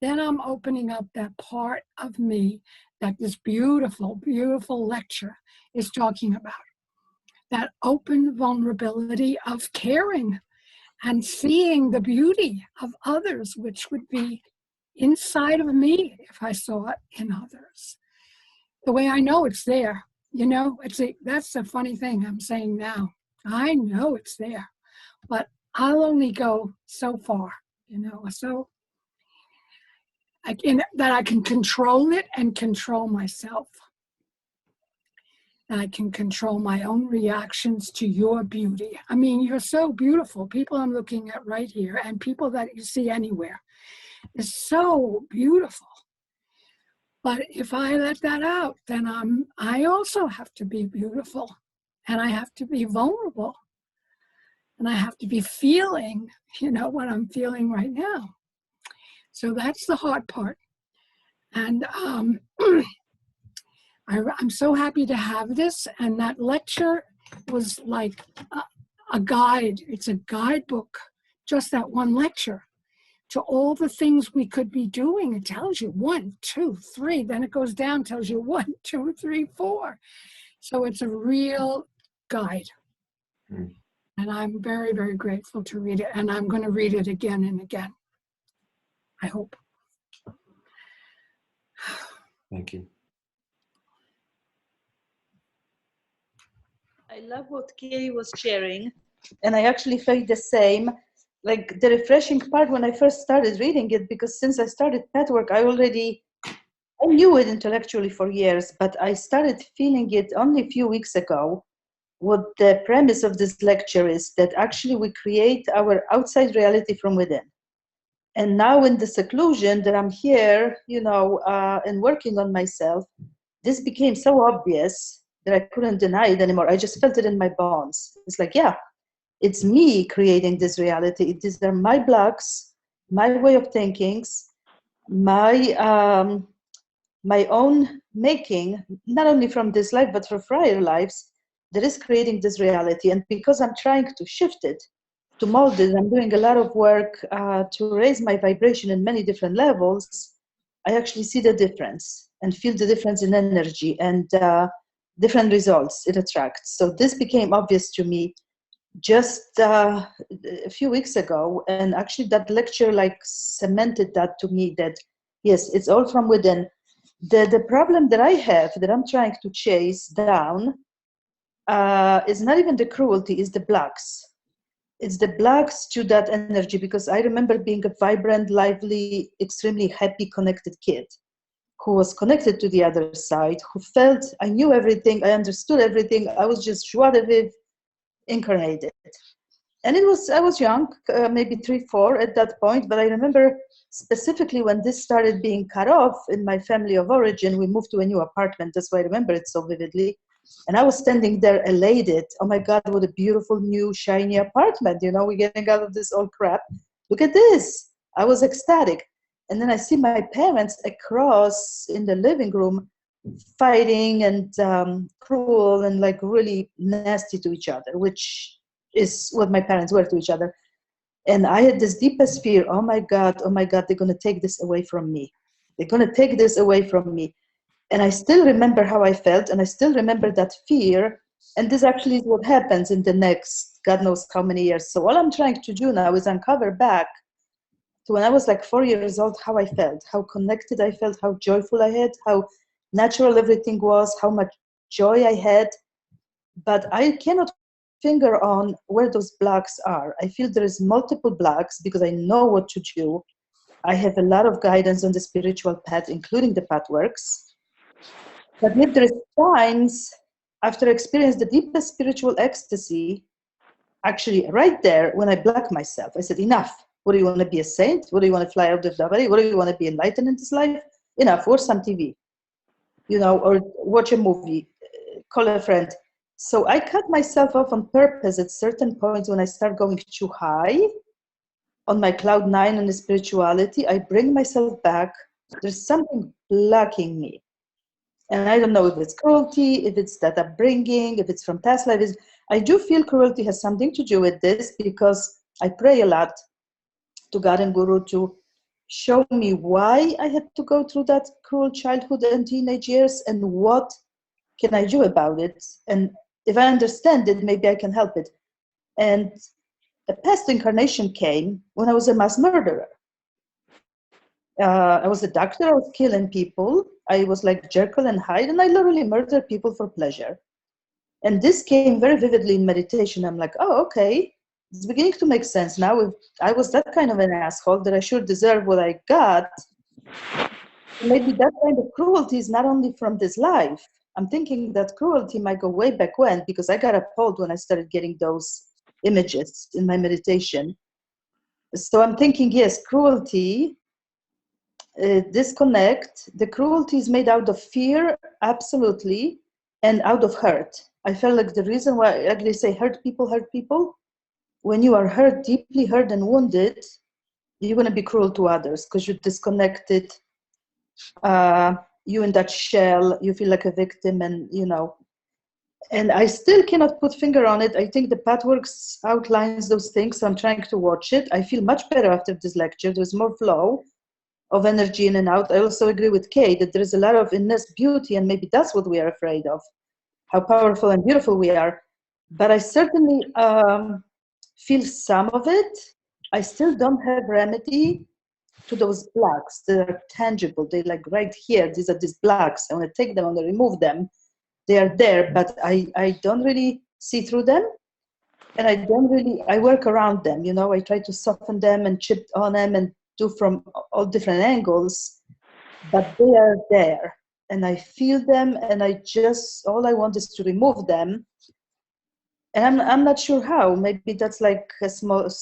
then I'm opening up that part of me that this beautiful, beautiful lecture is talking about. That open vulnerability of caring and seeing the beauty of others, which would be inside of me if I saw it in others. The way I know it's there, that's the funny thing I'm saying now. I know it's there, but I'll only go so far, so that I can control it and control myself. And I can control my own reactions to your beauty. I mean, you're so beautiful. People I'm looking at right here and people that you see anywhere is so beautiful. But if I let that out, then I also have to be beautiful, and I have to be vulnerable, and I have to be feeling, what I'm feeling right now. So that's the hard part. And I'm so happy to have this. And that lecture was like a guide. It's a guidebook, just that one lecture, to all the things we could be doing. It tells you 1, 2, 3, then it goes down, tells you 1, 2, 3, 4. So it's a real guide. Mm. And I'm very, very grateful to read it. And I'm going to read it again and again, I hope. Thank you. I love what Kay was sharing. And I actually felt the same. Like the refreshing part when I first started reading it, because since I started Pathwork, I knew it intellectually for years, but I started feeling it only a few weeks ago. What the premise of this lecture is that actually we create our outside reality from within. And now in the seclusion that I'm here, and working on myself, this became so obvious that I couldn't deny it anymore. I just felt it in my bones. It's like, yeah, it's me creating this reality. These are my blocks, my way of thinking, my own making, not only from this life, but for prior lives, that is creating this reality. And because I'm trying to shift it, to mold it, I'm doing a lot of work to raise my vibration in many different levels, I actually see the difference and feel the difference in energy and different results it attracts. So this became obvious to me just a few weeks ago, and actually that lecture cemented that to me, that yes, it's all from within. The problem that I have, that I'm trying to chase down, is not even the cruelty, it's the blocks. It's the blocks to that energy, because I remember being a vibrant, lively, extremely happy, connected kid who was connected to the other side, who felt I knew everything, I understood everything. I was just joie de vivre incarnated. And I was young, maybe 3, 4 at that point, but I remember specifically when this started being cut off in my family of origin, we moved to a new apartment. That's why I remember it so vividly. And I was standing there elated. Oh my God, what a beautiful new shiny apartment. You know, we're getting out of this old crap. Look at this. I was ecstatic. And then I see my parents across in the living room fighting and cruel and like really nasty to each other, which is what my parents were to each other. And I had this deepest fear. Oh my God, they're going to take this away from me. They're going to take this away from me. And I still remember how I felt, and I still remember that fear. And this actually is what happens in the next, God knows how many years. So all I'm trying to do now is uncover back to when I was like 4 years old, how I felt, how connected I felt, how joyful I had, how natural everything was, how much joy I had. But I cannot finger on where those blocks are. I feel there is multiple blocks because I know what to do. I have a lot of guidance on the spiritual path, including the pathworks. But if there is times after experience the deepest spiritual ecstasy, actually right there when I block myself, I said, enough. What do you want to be, a saint? What do you want to fly out of the body? What do you want to be, enlightened in this life? Enough, watch some TV, you know, or watch a movie, call a friend. So I cut myself off on purpose at certain points when I start going too high on my cloud 9 and the spirituality. I bring myself back. There's something blocking me. And I don't know if it's cruelty, if it's that upbringing, if it's from past lives. I do feel cruelty has something to do with this because I pray a lot to God and Guru to show me why I had to go through that cruel childhood and teenage years and what can I do about it. And if I understand it, maybe I can help it. And a past incarnation came when I was a mass murderer. I was a doctor, I was killing people. I was like Jekyll and Hyde, and I literally murdered people for pleasure. And this came very vividly in meditation. I'm like, oh, okay, it's beginning to make sense now. If I was that kind of an asshole, that I sure deserve what I got, maybe that kind of cruelty is not only from this life. I'm thinking that cruelty might go way back when, because I got appalled when I started getting those images in my meditation. So I'm thinking, yes, cruelty, disconnect. The cruelty is made out of fear, absolutely, and out of hurt. I felt like the reason why, like they say, hurt people. When you are hurt, deeply hurt and wounded, you're going to be cruel to others because you're disconnected. You in that shell, you feel like a victim, and you know. And I still cannot put finger on it. I think the Pathworks outlines those things, so I'm trying to watch it. I feel much better after this lecture. There's more flow of energy in and out. I also agree with Kay that there is a lot of innate beauty, and maybe that's what we are afraid of, how powerful and beautiful we are. But I certainly feel some of it. I still don't have remedy to those blocks that are tangible. They're like right here. These are these blocks. I want to take them, I want to remove them. They are there, but I don't really see through them. And I work around them, you know, I try to soften them and chip on them and do from all different angles, but they are there. And I feel them, and all I want is to remove them. And I'm not sure how. Maybe that's like a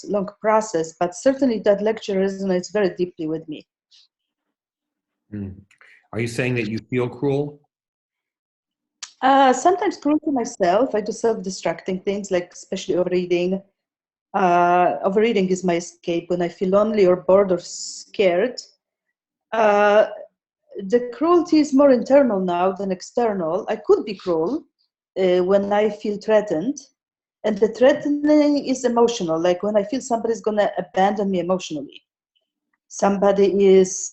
long process, but certainly that lecture resonates very deeply with me. Are you saying that you feel cruel? Sometimes cruel to myself. I do self-destructing things, like especially overeating. Overeating is my escape when I feel lonely or bored or scared. The cruelty is more internal now than external. I could be cruel when I feel threatened. And the threatening is emotional, like when I feel somebody's going to abandon me emotionally. Somebody is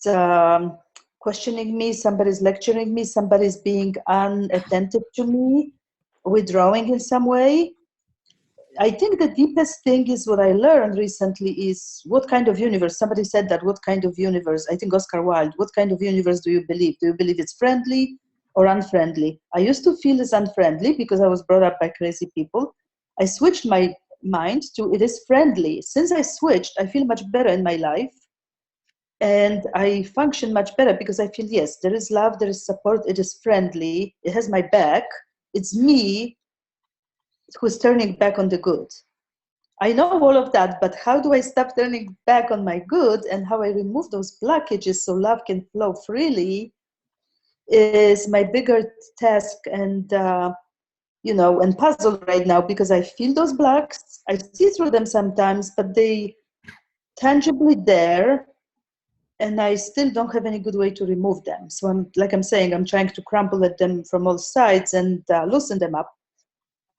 questioning me, somebody's lecturing me, somebody's being unattentive to me, withdrawing in some way. I think the deepest thing is what I learned recently is what kind of universe, somebody said that, what kind of universe, I think Oscar Wilde, what kind of universe do you believe? Do you believe it's friendly or unfriendly? I used to feel it's unfriendly because I was brought up by crazy people. I switched my mind to it is friendly. Since I switched, I feel much better in my life. And I function much better because I feel, yes, there is love, there is support, it is friendly, it has my back. It's me who's turning back on the good. I know all of that, but how do I stop turning back on my good, and how I remove those blockages so love can flow freely is my bigger task and and puzzle right now, because I feel those blocks, I see through them sometimes, but they tangibly there, and I still don't have any good way to remove them. So I'm saying, I'm trying to crumple at them from all sides and loosen them up.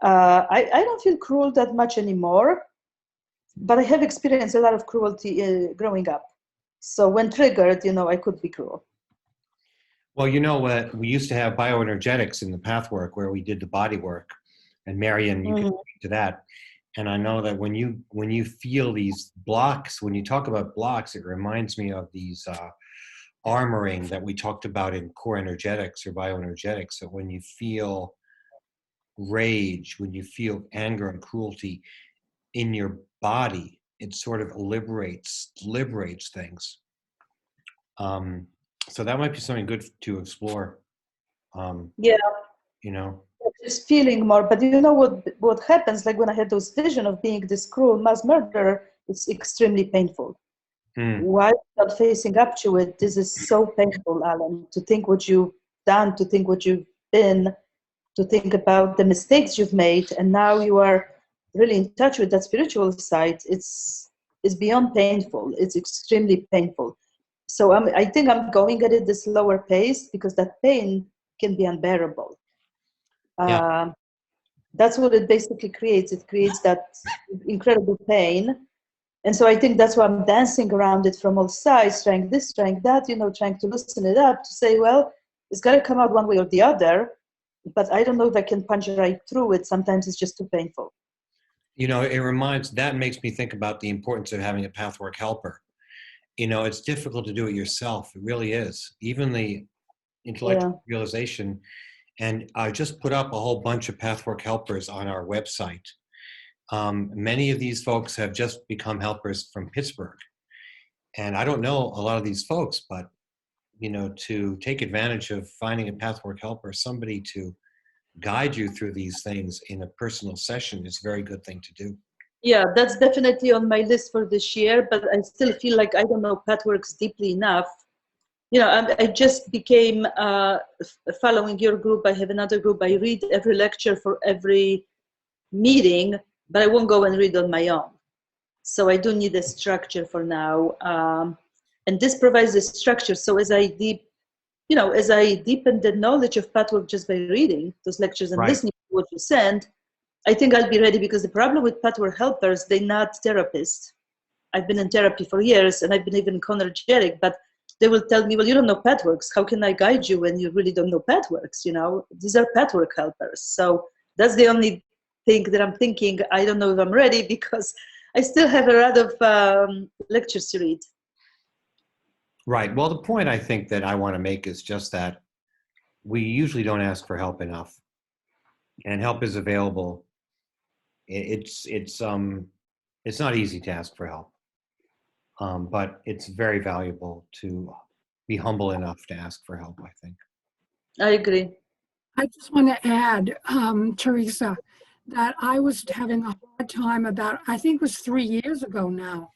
I don't feel cruel that much anymore, but I have experienced a lot of cruelty growing up. So when triggered, I could be cruel. Well, you know what? We used to have bioenergetics in the pathwork where we did the body work. And Marion, you can speak to that. And I know that when you feel these blocks, when you talk about blocks, it reminds me of these armoring that we talked about in core energetics or bioenergetics. That when you feel rage, when you feel anger and cruelty in your body, it sort of liberates things. So that might be something good to explore. Yeah. Just feeling more, but what happens, like when I had those vision of being this cruel mass murderer, it's extremely painful. Why not facing up to it? This is so painful, Alan, to think what you've done, to think what you've been, to think about the mistakes you've made, and now you are really in touch with that spiritual side. It's beyond painful. It's extremely painful. So I think I'm going at it this slower pace because that pain can be unbearable. That's what it basically creates. It creates that incredible pain. And so I think that's why I'm dancing around it from all sides, trying this, trying that, trying to loosen it up, to say, well, it's got to come out one way or the other, but I don't know if I can punch right through it. Sometimes it's just too painful. That makes me think about the importance of having a pathwork helper. It's difficult to do it yourself. It really is. Even the intellectual realization. And I just put up a whole bunch of pathwork helpers on our website. Many of these folks have just become helpers from Pittsburgh. And I don't know a lot of these folks, but, to take advantage of finding a pathwork helper, somebody to guide you through these things in a personal session is a very good thing to do. Yeah, that's definitely on my list for this year, but I still feel like I don't know pathworks deeply enough. I just became following your group. I have another group. I read every lecture for every meeting, but I won't go and read on my own. So I do need a structure for now. And this provides a structure. So as I deepen the knowledge of pathwork just by reading those lectures and listening to what you send, I think I'll be ready, because the problem with pathwork helpers, they're not therapists. I've been in therapy for years, and I've been even conergetic, but they will tell me, well, you don't know pathworks. How can I guide you when you really don't know pathworks? These are pathwork helpers. So that's the only thing that I'm thinking. I don't know if I'm ready, because I still have a lot of lectures to read. Right. Well, the point I think that I want to make is just that we usually don't ask for help enough, and help is available. It's not easy to ask for help, but it's very valuable to be humble enough to ask for help, I think. I agree. I just want to add, Teresa, that I was having a hard time about, I think it was 3 years ago now.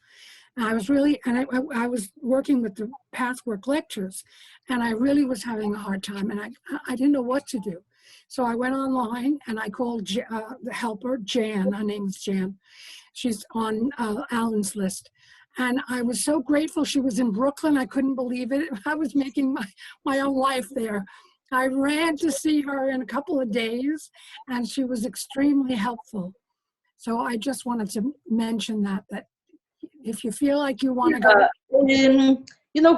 And I was really, and I was working with the Pathwork Lectures, and I really was having a hard time, and I didn't know what to do. So I went online and I called the helper, Jan. Her name is Jan. She's on Alan's list. And I was so grateful she was in Brooklyn. I couldn't believe it. I was making my own life there. I ran to see her in a couple of days, and she was extremely helpful. So I just wanted to mention that if you feel like you want to go.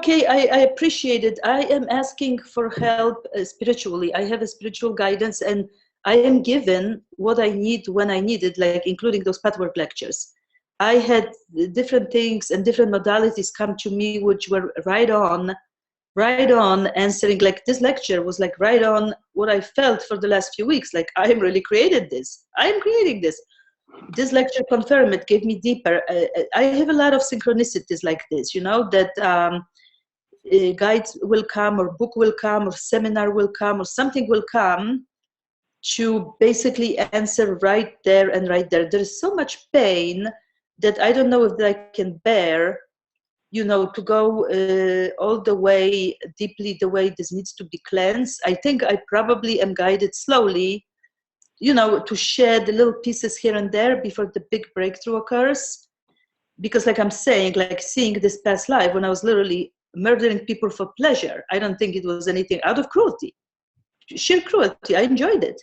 Kay, I appreciate it. I am asking for help spiritually. I have a spiritual guidance, and I am given what I need when I need it, like including those Pathwork lectures. I had different things and different modalities come to me, which were right on answering. Like this lecture was like right on what I felt for the last few weeks. Like, I am really created this. I am creating this. this lecture confirmed it, gave me deeper. I have a lot of synchronicities like this, you know, that guides will come, or book will come, or seminar will come, or something will come to basically answer right there and right there. There is so much pain that I don't know if I can bear, you know, to go all the way deeply the way this needs to be cleansed. I think I probably am guided slowly, you know, to share the little pieces here and there before the big breakthrough occurs. Because like I'm saying, like seeing this past life when I was literally murdering people for pleasure, I don't think it was anything out of cruelty, sheer cruelty. I enjoyed it.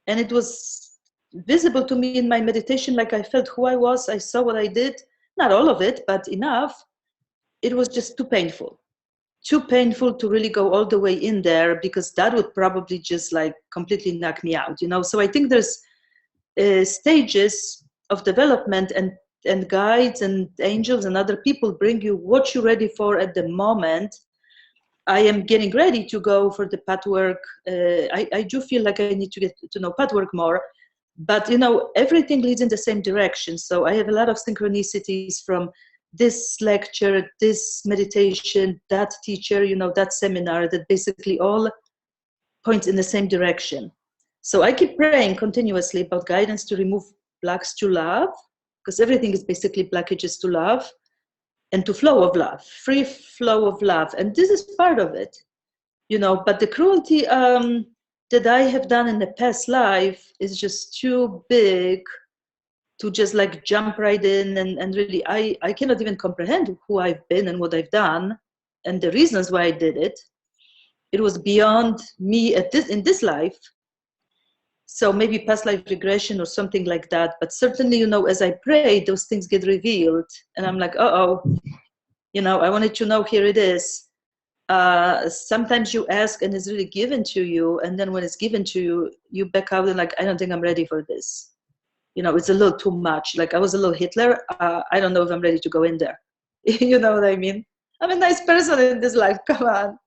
And it was visible to me in my meditation, like I felt who I was, I saw what I did, not all of it, but enough. It was just too painful to really go all the way in there, because that would probably just like completely knock me out, you know. So I think there's stages of development, and guides and angels and other people bring you what you're ready for at the moment. I am getting ready to go for the pathwork. I do feel like I need to get to know pathwork more, but you know, everything leads in the same direction. So I have a lot of synchronicities from this lecture, this meditation, that teacher, you know, that seminar, that basically all points in the same direction. So I keep praying continuously about guidance to remove blocks to love, because everything is basically blockages to love, and to flow of love, free flow of love. And this is part of it, you know, but the cruelty that I have done in the past life is just too big to just like jump right in, and really, I cannot even comprehend who I've been and what I've done and the reasons why I did it. It was beyond me in this life. So maybe past life regression or something like that. But certainly, you know, as I pray, those things get revealed. And I'm like, uh-oh, you know, I wanted to know, here it is. Sometimes you ask and it's really given to you. And then when it's given to you, you back out and like, I don't think I'm ready for this. You know, it's a little too much. Like I was a little Hitler. I don't know if I'm ready to go in there. You know what I mean? I'm a nice person in this life. Come on.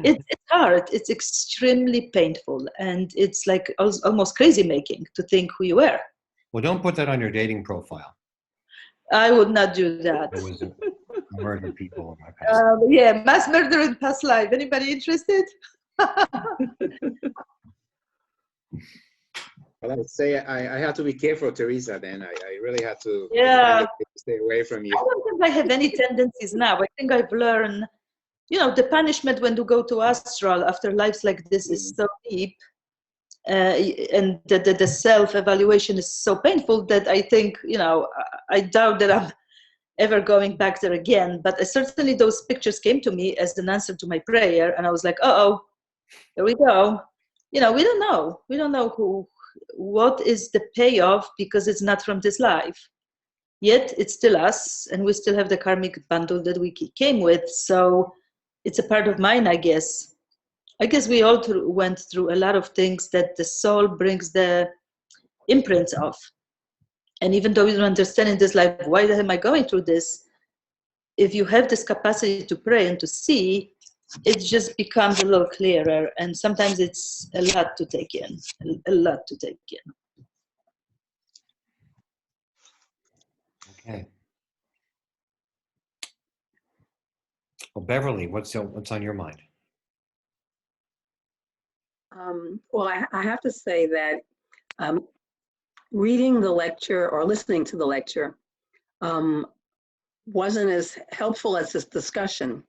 It's hard. It's extremely painful, and it's like almost crazy making to think who you were. Well, don't put that on your dating profile. I would not do that. I was murdered people in my past. Yeah, mass murder in past life. Anybody interested? Well, I would say I have to be careful, Teresa. Then I really have to stay away from you. I don't think I have any tendencies now. I think I've learned, you know, the punishment when you go to astral after lives like this is so deep, and the self-evaluation is so painful that I think, you know, I doubt that I'm ever going back there again. But certainly those pictures came to me as an answer to my prayer, and I was like, uh-oh, here we go. You know, we don't know what is the payoff, because it's not from this life. Yet it's still us, and we still have the karmic bundle that we came with. So it's a part of mine, I guess. I guess we all went through a lot of things that the soul brings the imprints of. And even though we don't understand in this life, why the hell am I going through this? If you have this capacity to pray and to see, it just becomes a little clearer. And sometimes it's a lot to take in, a lot to take in. Okay. Well, Beverly, what's on your mind? Well, I have to say that reading the lecture or listening to the lecture wasn't as helpful as this discussion.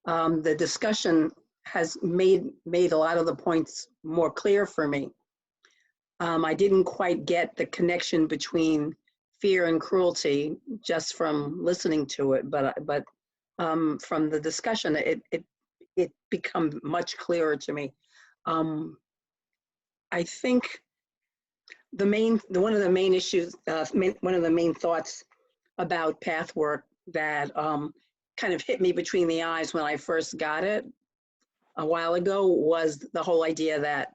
The discussion has made a lot of the points more clear for me. I didn't quite get the connection between fear and cruelty just from listening to it, but from the discussion, it become much clearer to me. I think one of the main issues, one of the main thoughts about Pathwork that kind of hit me between the eyes when I first got it a while ago was the whole idea that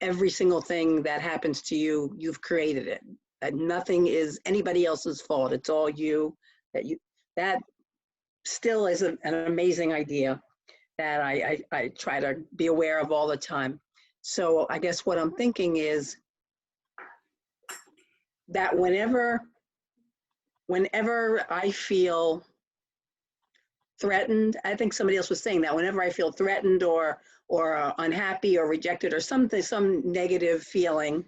every single thing that happens to you, you've created it. That nothing is anybody else's fault. It's all you. That still is an amazing idea that I try to be aware of all the time. So I guess what I'm thinking is that whenever I feel threatened, I think somebody else was saying that whenever I feel threatened or unhappy or rejected or something, some negative feeling.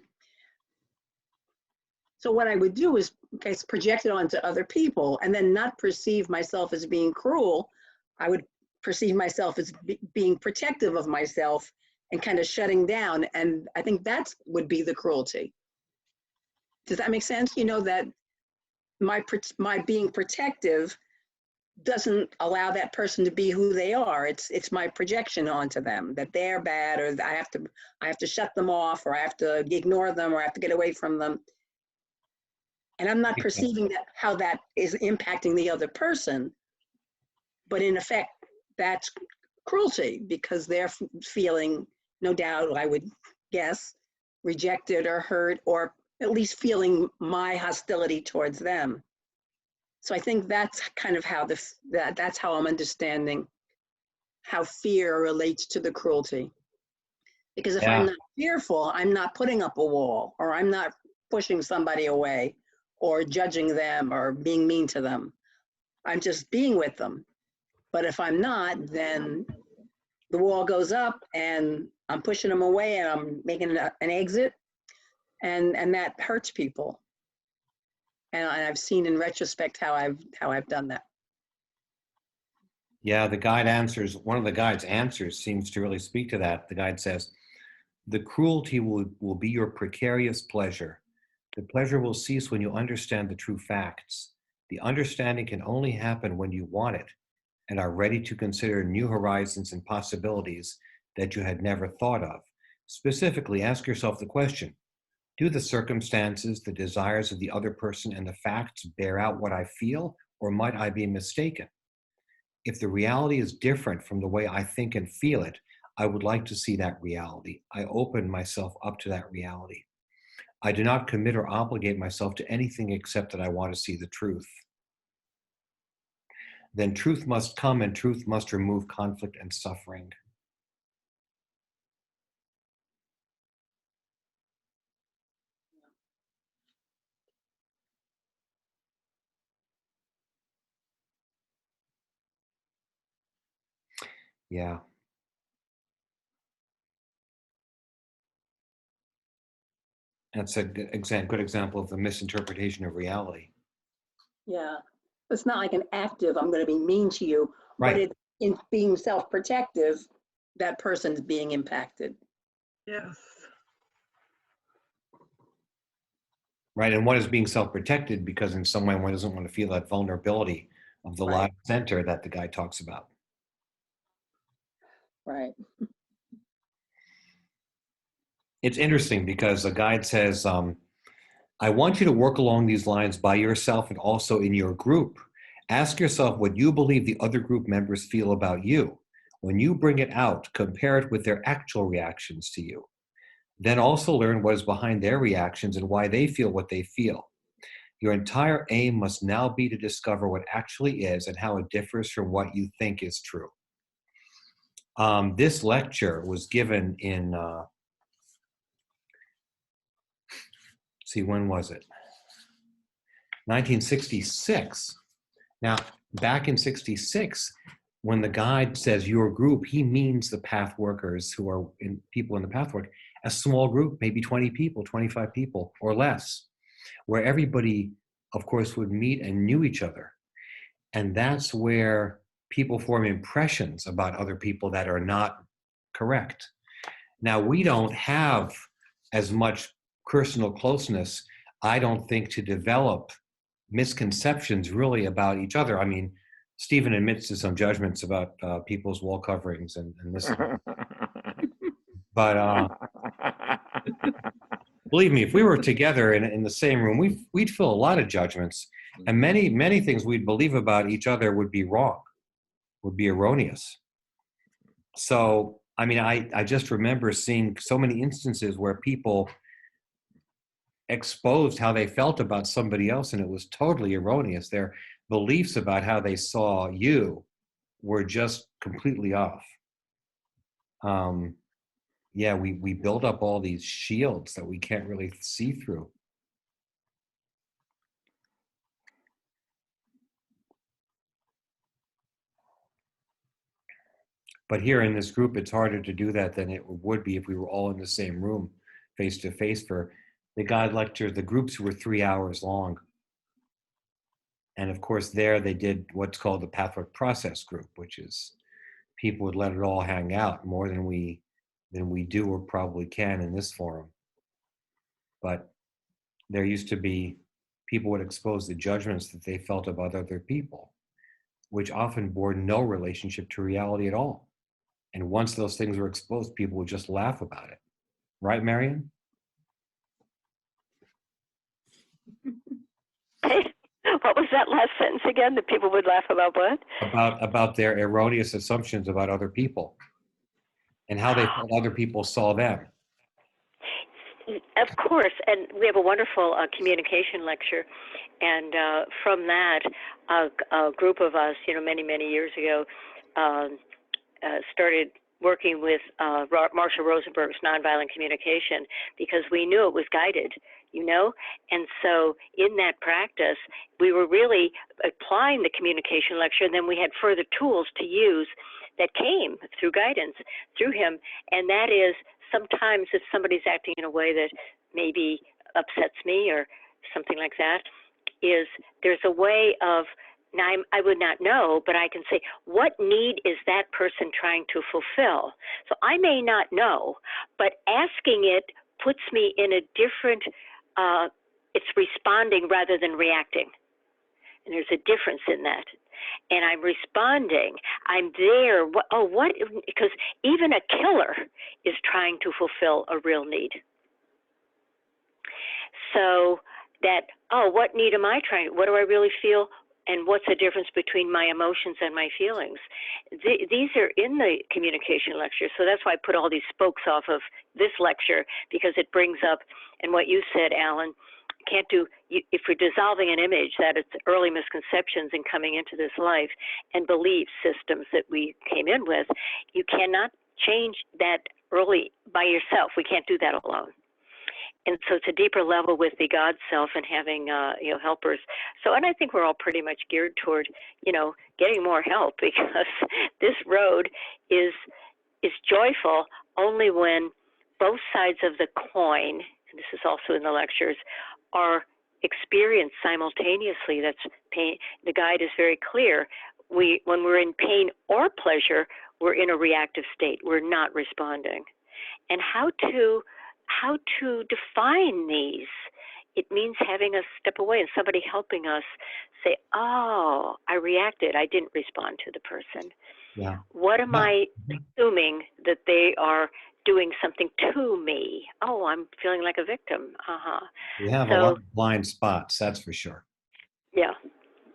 So what I would do is, okay, project it onto other people and then not perceive myself as being cruel. I would perceive myself as being protective of myself and kind of shutting down. And I think that would be the cruelty. Does that make sense? You know, that my being protective doesn't allow that person to be who they are. It's my projection onto them that they're bad, or I have to shut them off, or I have to ignore them, or I have to get away from them. And I'm not perceiving that how that is impacting the other person, but in effect, that's cruelty because they're feeling, no doubt, I would guess, rejected or hurt, or at least feeling my hostility towards them. So I think that's kind of how that's how I'm understanding how fear relates to the cruelty. Because if I'm not fearful, I'm not putting up a wall, or I'm not pushing somebody away, or judging them, or being mean to them. I'm just being with them. But if I'm not, then the wall goes up and I'm pushing them away and I'm making an exit, and that hurts people. And I've seen in retrospect how I've done that. Yeah, the guide answers, one of the guide's answers seems to really speak to that. The guide says, the cruelty will be your precarious pleasure. The pleasure will cease when you understand the true facts. The understanding can only happen when you want it and are ready to consider new horizons and possibilities that you had never thought of. Specifically, ask yourself the question, do the circumstances, the desires of the other person, and the facts bear out what I feel, or might I be mistaken? If the reality is different from the way I think and feel it, I would like to see that reality. I open myself up to that reality. I do not commit or obligate myself to anything except that I want to see the truth. Then truth must come, and truth must remove conflict and suffering. Yeah. That's a good example of the misinterpretation of reality. Yeah. It's not like an active, I'm going to be mean to you, Right. but it's in being self-protective, that person's being impacted. Yes. Right, and one is being self-protected because in some way one doesn't want to feel that vulnerability of the live center that the guy talks about. Right. It's interesting because the guide says, I want you to work along these lines by yourself and also in your group. Ask yourself what you believe the other group members feel about you. When you bring it out, compare it with their actual reactions to you. Then also learn what is behind their reactions and why they feel what they feel. Your entire aim must now be to discover what actually is and how it differs from what you think is true. This lecture was given in, when was it? 1966. Now, back in 66, when the guide says your group, he means the path workers who are people in the pathwork, a small group, maybe 20 people, 25 people or less, where everybody, of course, would meet and knew each other. And that's where people form impressions about other people that are not correct. Now, we don't have as much personal closeness, I don't think, to develop misconceptions really about each other. I mean, Stephen admits to some judgments about people's wall coverings and this. But believe me, if we were together in the same room, we'd feel a lot of judgments. And many things we'd believe about each other would be wrong, would be erroneous. So, I mean, I just remember seeing so many instances where people exposed how they felt about somebody else, and it was totally erroneous. Their beliefs about how they saw you were just completely off. Yeah, we build up all these shields that we can't really see through. But here in this group, it's harder to do that than it would be if we were all in the same room, face to face. For the guide lecture, the groups were 3 hours long. And of course, there they did what's called the Pathwork process group, which is people would let it all hang out more than we do or probably can in this forum. But there used to be, people would expose the judgments that they felt about other people, which often bore no relationship to reality at all. And once those things were exposed, people would just laugh about it. Right, Marion? What was that last sentence again? That people would laugh about what? About their erroneous assumptions about other people and how they felt other people saw them. Of course, and we have a wonderful communication lecture, and from that, a group of us, many years ago, started working with Marshall Rosenberg's nonviolent communication because we knew it was guided, and so in that practice, we were really applying the communication lecture, and then we had further tools to use that came through guidance through him, and that is, sometimes if somebody's acting in a way that maybe upsets me or something like that, there's a way of, now I would not know, but I can say, what need is that person trying to fulfill? So I may not know, but asking it puts me in a different, it's responding rather than reacting. And there's a difference in that. And I'm responding. I'm there. Because even a killer is trying to fulfill a real need. So that, what need am I trying? What do I really feel? And what's the difference between my emotions and my feelings? These are in the communication lecture. So that's why I put all these spokes off of this lecture, because it brings up, and what you said, Alan, if we're dissolving an image, that it's early misconceptions in coming into this life and belief systems that we came in with, you cannot change that early by yourself. We can't do that alone. And so it's a deeper level with the God self and having, helpers. So, and I think we're all pretty much geared toward, getting more help, because this road is joyful only when both sides of the coin, and this is also in the lectures, are experienced simultaneously. That's pain. The guide is very clear. When we're in pain or pleasure, we're in a reactive state. We're not responding. And how to define these? It means having us step away and somebody helping us say, oh, I reacted. I didn't respond to the person. Yeah. What am I assuming that they are doing something to me? Oh, I'm feeling like a victim. We have a lot of blind spots, that's for sure. Yeah,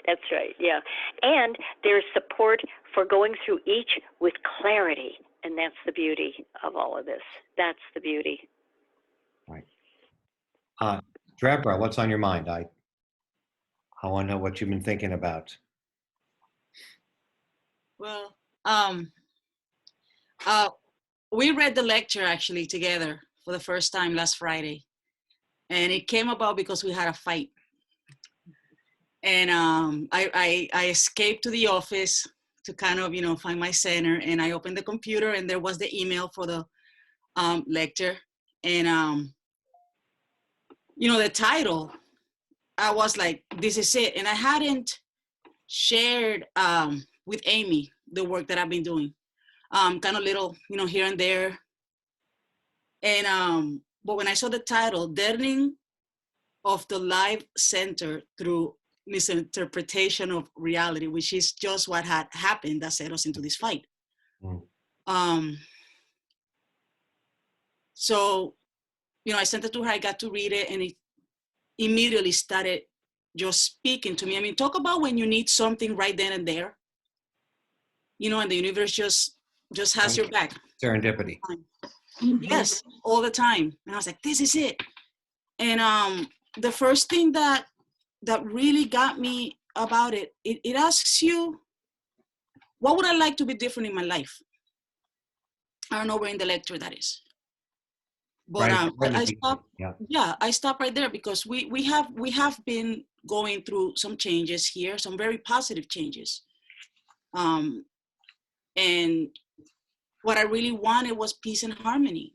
that's right. Yeah. And there's support for going through each with clarity. And that's the beauty of all of this. That's the beauty. Right. Deborah, what's on your mind? I want to know what you've been thinking about. Well, we read the lecture actually together for the first time last Friday. And it came about because we had a fight. And I escaped to the office to kind of, find my center. And I opened the computer and there was the email for the lecture. And, the title, I was like, this is it. And I hadn't shared with Amy the work that I've been doing. Kind of little, here and there. And, but when I saw the title, Deadening of the Life Center Through Misinterpretation of Reality, which is just what had happened that set us into this fight. So, I sent it to her, I got to read it, and it immediately started just speaking to me. I mean, talk about when you need something right then and there, and the universe just has your back. Serendipity. Yes, all the time. And I was like, this is it. And the first thing that really got me about it asks you, what would I like to be different in my life? I don't know where in the lecture that is. But I stopped. Yeah, I stopped right there because we have been going through some changes here, some very positive changes. And what I really wanted was peace and harmony.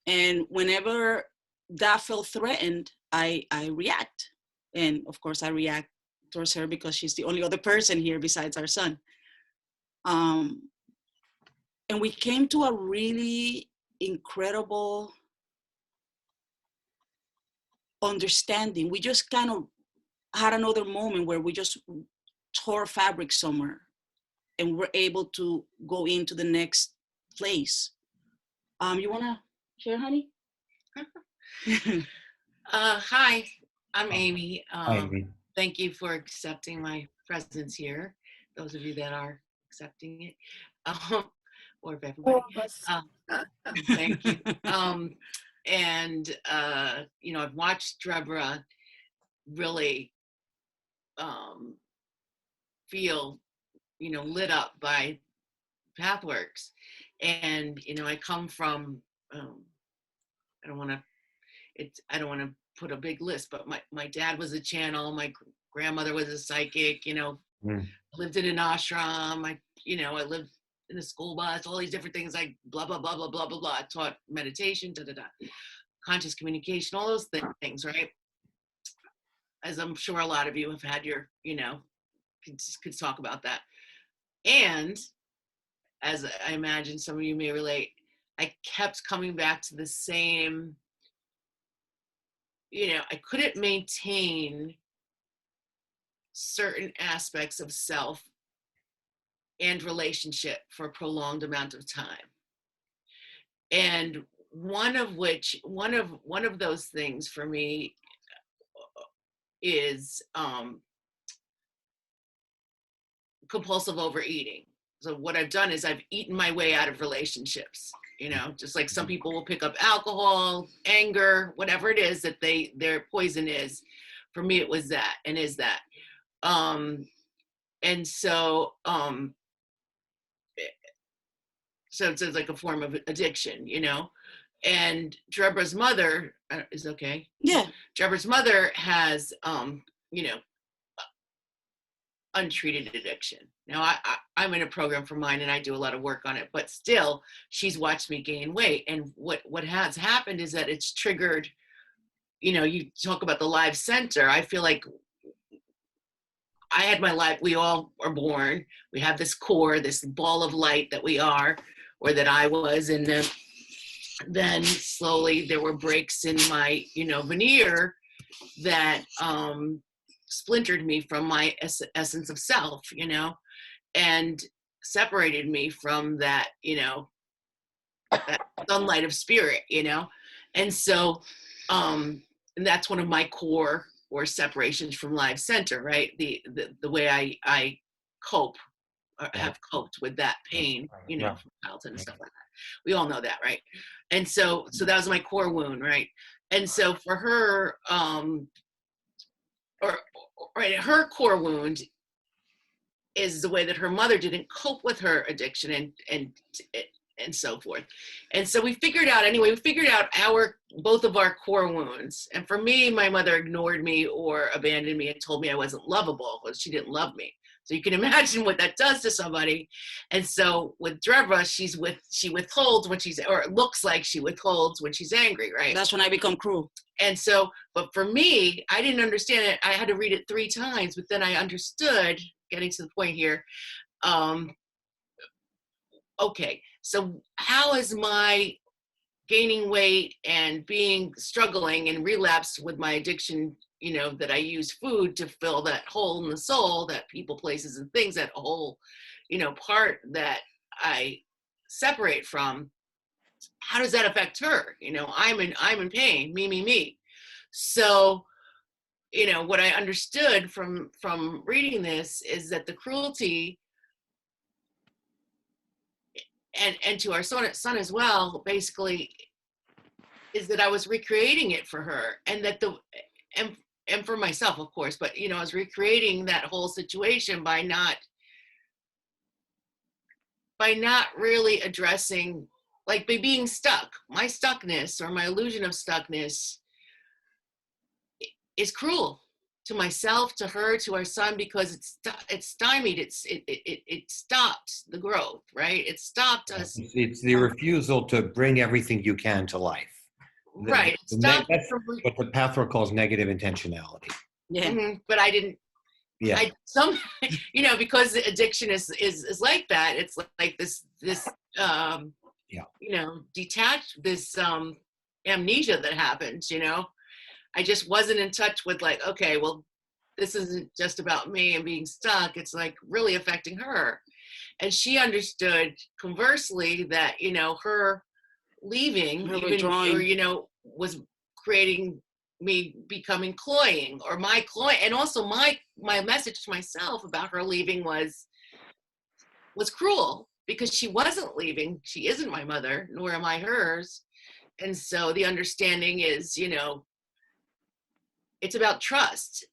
And whenever that felt threatened, I react. And of course I react towards her because she's the only other person here besides our son. And we came to a really incredible understanding. We just kind of had another moment where we just tore fabric somewhere and we're able to go into the next place. You wanna share, honey? Hi, I'm Amy. Hi, Amy. Thank you for accepting my presence here, those of you that are accepting it, or if everybody. All of us. Thank you. And, you know, I've watched Deborah really feel, you know, lit up by Pathworks. And, you know, I come from, I don't want to put a big list, but my dad was a channel, my grandmother was a psychic, you know, lived in an ashram, I lived in a school bus, all these different things, like blah, blah, blah, blah, blah, blah, blah. I taught meditation, conscious communication, all those things, right? As I'm sure a lot of you have had your, you know, could talk about that. And as I imagine some of you may relate, I kept coming back to the same, you know, I couldn't maintain certain aspects of self and relationship for a prolonged amount of time. And one of those things for me is compulsive overeating. So what I've done is I've eaten my way out of relationships, you know, just like some people will pick up alcohol, anger, whatever it is that their poison is. For me, it was that and is that. And so it's like a form of addiction, you know. And Deborah's mother is okay. Yeah. Deborah's mother has, you know, untreated addiction. Now I'm in a program for mine and I do a lot of work on it, but still she's watched me gain weight. And what has happened is that it's triggered, you know, you talk about the live center. I feel like I had my life, we all are born, we have this core, this ball of light that we are, or that I was, and then slowly there were breaks in my, you know, veneer that splintered me from my essence of self, you know, and separated me from that, you know, that sunlight of spirit, you know. And so and that's one of my core or separations from live center, right? The way I cope or have coped with that pain, you know, from childhood and stuff like that. We all know that, right? And so that was my core wound, right? And so for her, her core wound is the way that her mother didn't cope with her addiction and so forth. And so we figured out both of our core wounds. And for me, my mother ignored me or abandoned me and told me I wasn't lovable because she didn't love me. So you can imagine what that does to somebody. And so with Deborah, she withholds when she's, or it looks like she withholds when she's angry, right? That's when I become cruel. And so, but for me, I didn't understand it. I had to read it 3 times, but then I understood, getting to the point here. Okay, so how is my gaining weight and struggling and relapse with my addiction, you know, that I use food to fill that hole in the soul, that people, places, and things, that whole, you know, part that I separate from, how does that affect her? You know, I'm in pain, me. So, you know, what I understood from reading this is that the cruelty and to our son as well, basically, is that I was recreating it for her, and that and for myself, of course, but, you know, I was recreating that whole situation by not really addressing, like, by being stuck. My stuckness, or my illusion of stuckness, is cruel to myself, to her, to our son, because it's stymied. It stopped the growth, right? It stopped us. It's the refusal to bring everything you can to life. Right. It stopped That's from, what the Pathwork calls negative intentionality. Yeah. but I didn't. Yeah. You know, because addiction is like that. It's like this you know, detached, this amnesia that happens, you know. I just wasn't in touch with, like, okay, well, this isn't just about me and being stuck. It's like really affecting her. And she understood conversely that, you know, her leaving, Her even, withdrawing. or, you know, was creating me becoming cloying, or my cloy. And also my message to myself about her leaving was cruel, because she wasn't leaving. She isn't my mother, nor am I hers. And so the understanding is, you know, it's about trust,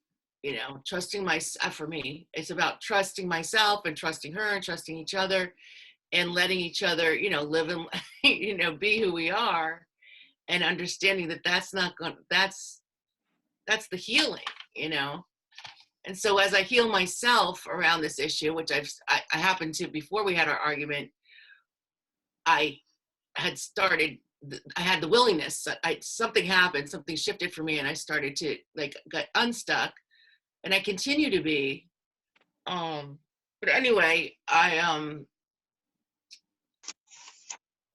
you know, trusting for me, it's about trusting myself and trusting her and trusting each other and letting each other, you know, live and, you know, be who we are, and understanding that that's not going, that's the healing, you know. And so as I heal myself around this issue, which I happened to, before we had our argument, I had started, I had the willingness, something happened, something shifted for me, and I started to, like, get unstuck, and I continue to be. But anyway,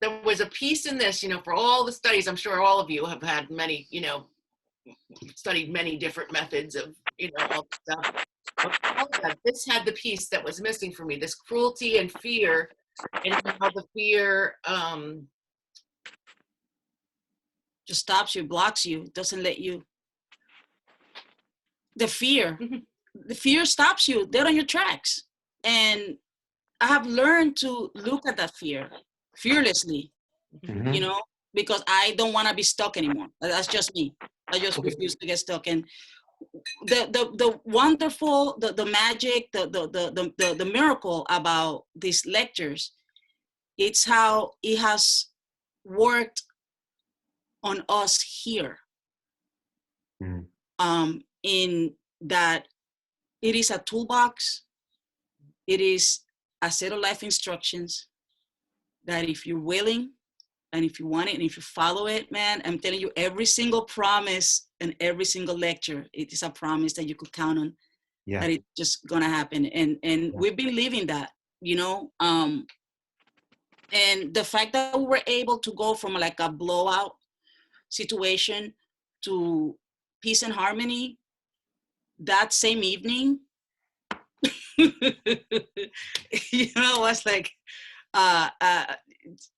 there was a piece in this, you know, for all the studies, I'm sure all of you have had many, you know, studied many different methods of, you know, all the stuff. But all of that, this had the piece that was missing for me, this cruelty and fear, and how the fear Just stops you, blocks you, doesn't let you. The fear stops you dead on your tracks. And I have learned to look at that fear fearlessly, you know, because I don't want to be stuck anymore. That's just me. I just refuse to get stuck. And the wonderful, the magic, the miracle about these lectures, it's how it has worked on us here. In that it is a toolbox, it is a set of life instructions that if you're willing and if you want it and if you follow it, man, I'm telling you, every single promise and every single lecture, it is a promise that you could count on, that it's just gonna happen. And we've been living that, you know. And the fact that we were able to go from like a blowout situation to peace and harmony that same evening, you know, was like,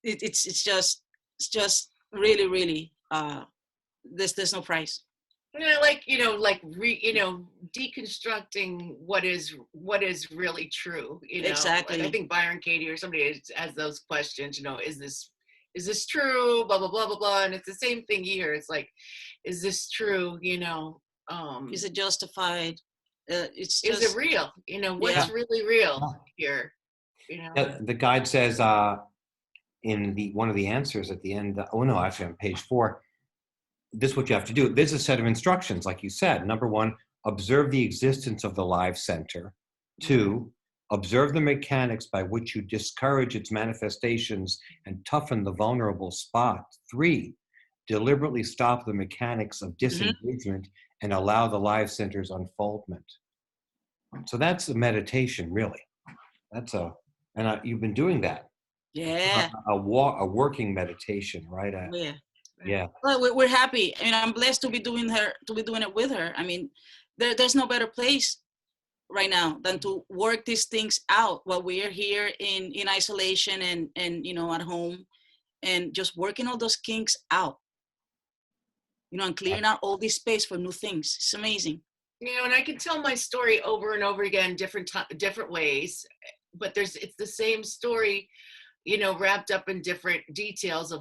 it's just really, really, there's no price. You know, like, you know, like you know, deconstructing what is really true, you know. Exactly. Like, I think Byron Katie or somebody has those questions, you know, is this true, blah blah blah blah blah. And it's the same thing here. It's like, is this true, you know? Is it justified? It's just, is it real, you know? What's really real here, you know? The guide says in one of the answers at the end, oh no, actually on page 4, this is what you have to do. There's a set of instructions, like you said. Number 1, observe the existence of the live center. 2, observe the mechanics by which you discourage its manifestations and toughen the vulnerable spot. 3, deliberately stop the mechanics of disengagement and allow the live center's unfoldment. So that's a meditation, really. That's and you've been doing that. Yeah. A working meditation, right? Yeah. Well, we're happy. I mean, I'm blessed to be doing it with her. I mean, there's no better place right now than to work these things out while we are here in isolation and you know, at home, and just working all those kinks out, you know, and clearing out all this space for new things. It's amazing. You know, and I can tell my story over and over again, different ways, but it's the same story, you know, wrapped up in different details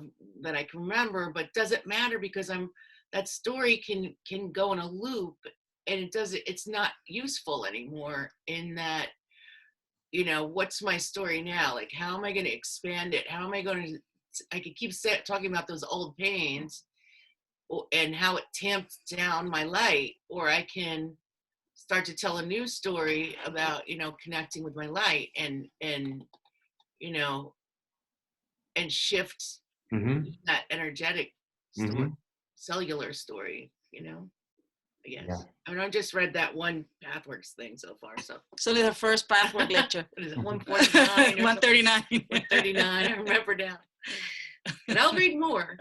that I can remember, but doesn't matter, because that story can go in a loop, and it's not useful anymore, in that, you know, what's my story now? Like, how am I going to expand it? How am I going to, I could keep talking about those old pains and how it tamped down my light, or I can start to tell a new story about, you know, connecting with my light and you know, and shift Mm-hmm. that energetic story, Mm-hmm. cellular story, you know, I guess. Yeah. I mean, I just read that one Pathworks thing so far, so. So the first Pathwork lecture. What is it, 149 or 139. 139, I remember now. And I'll read more.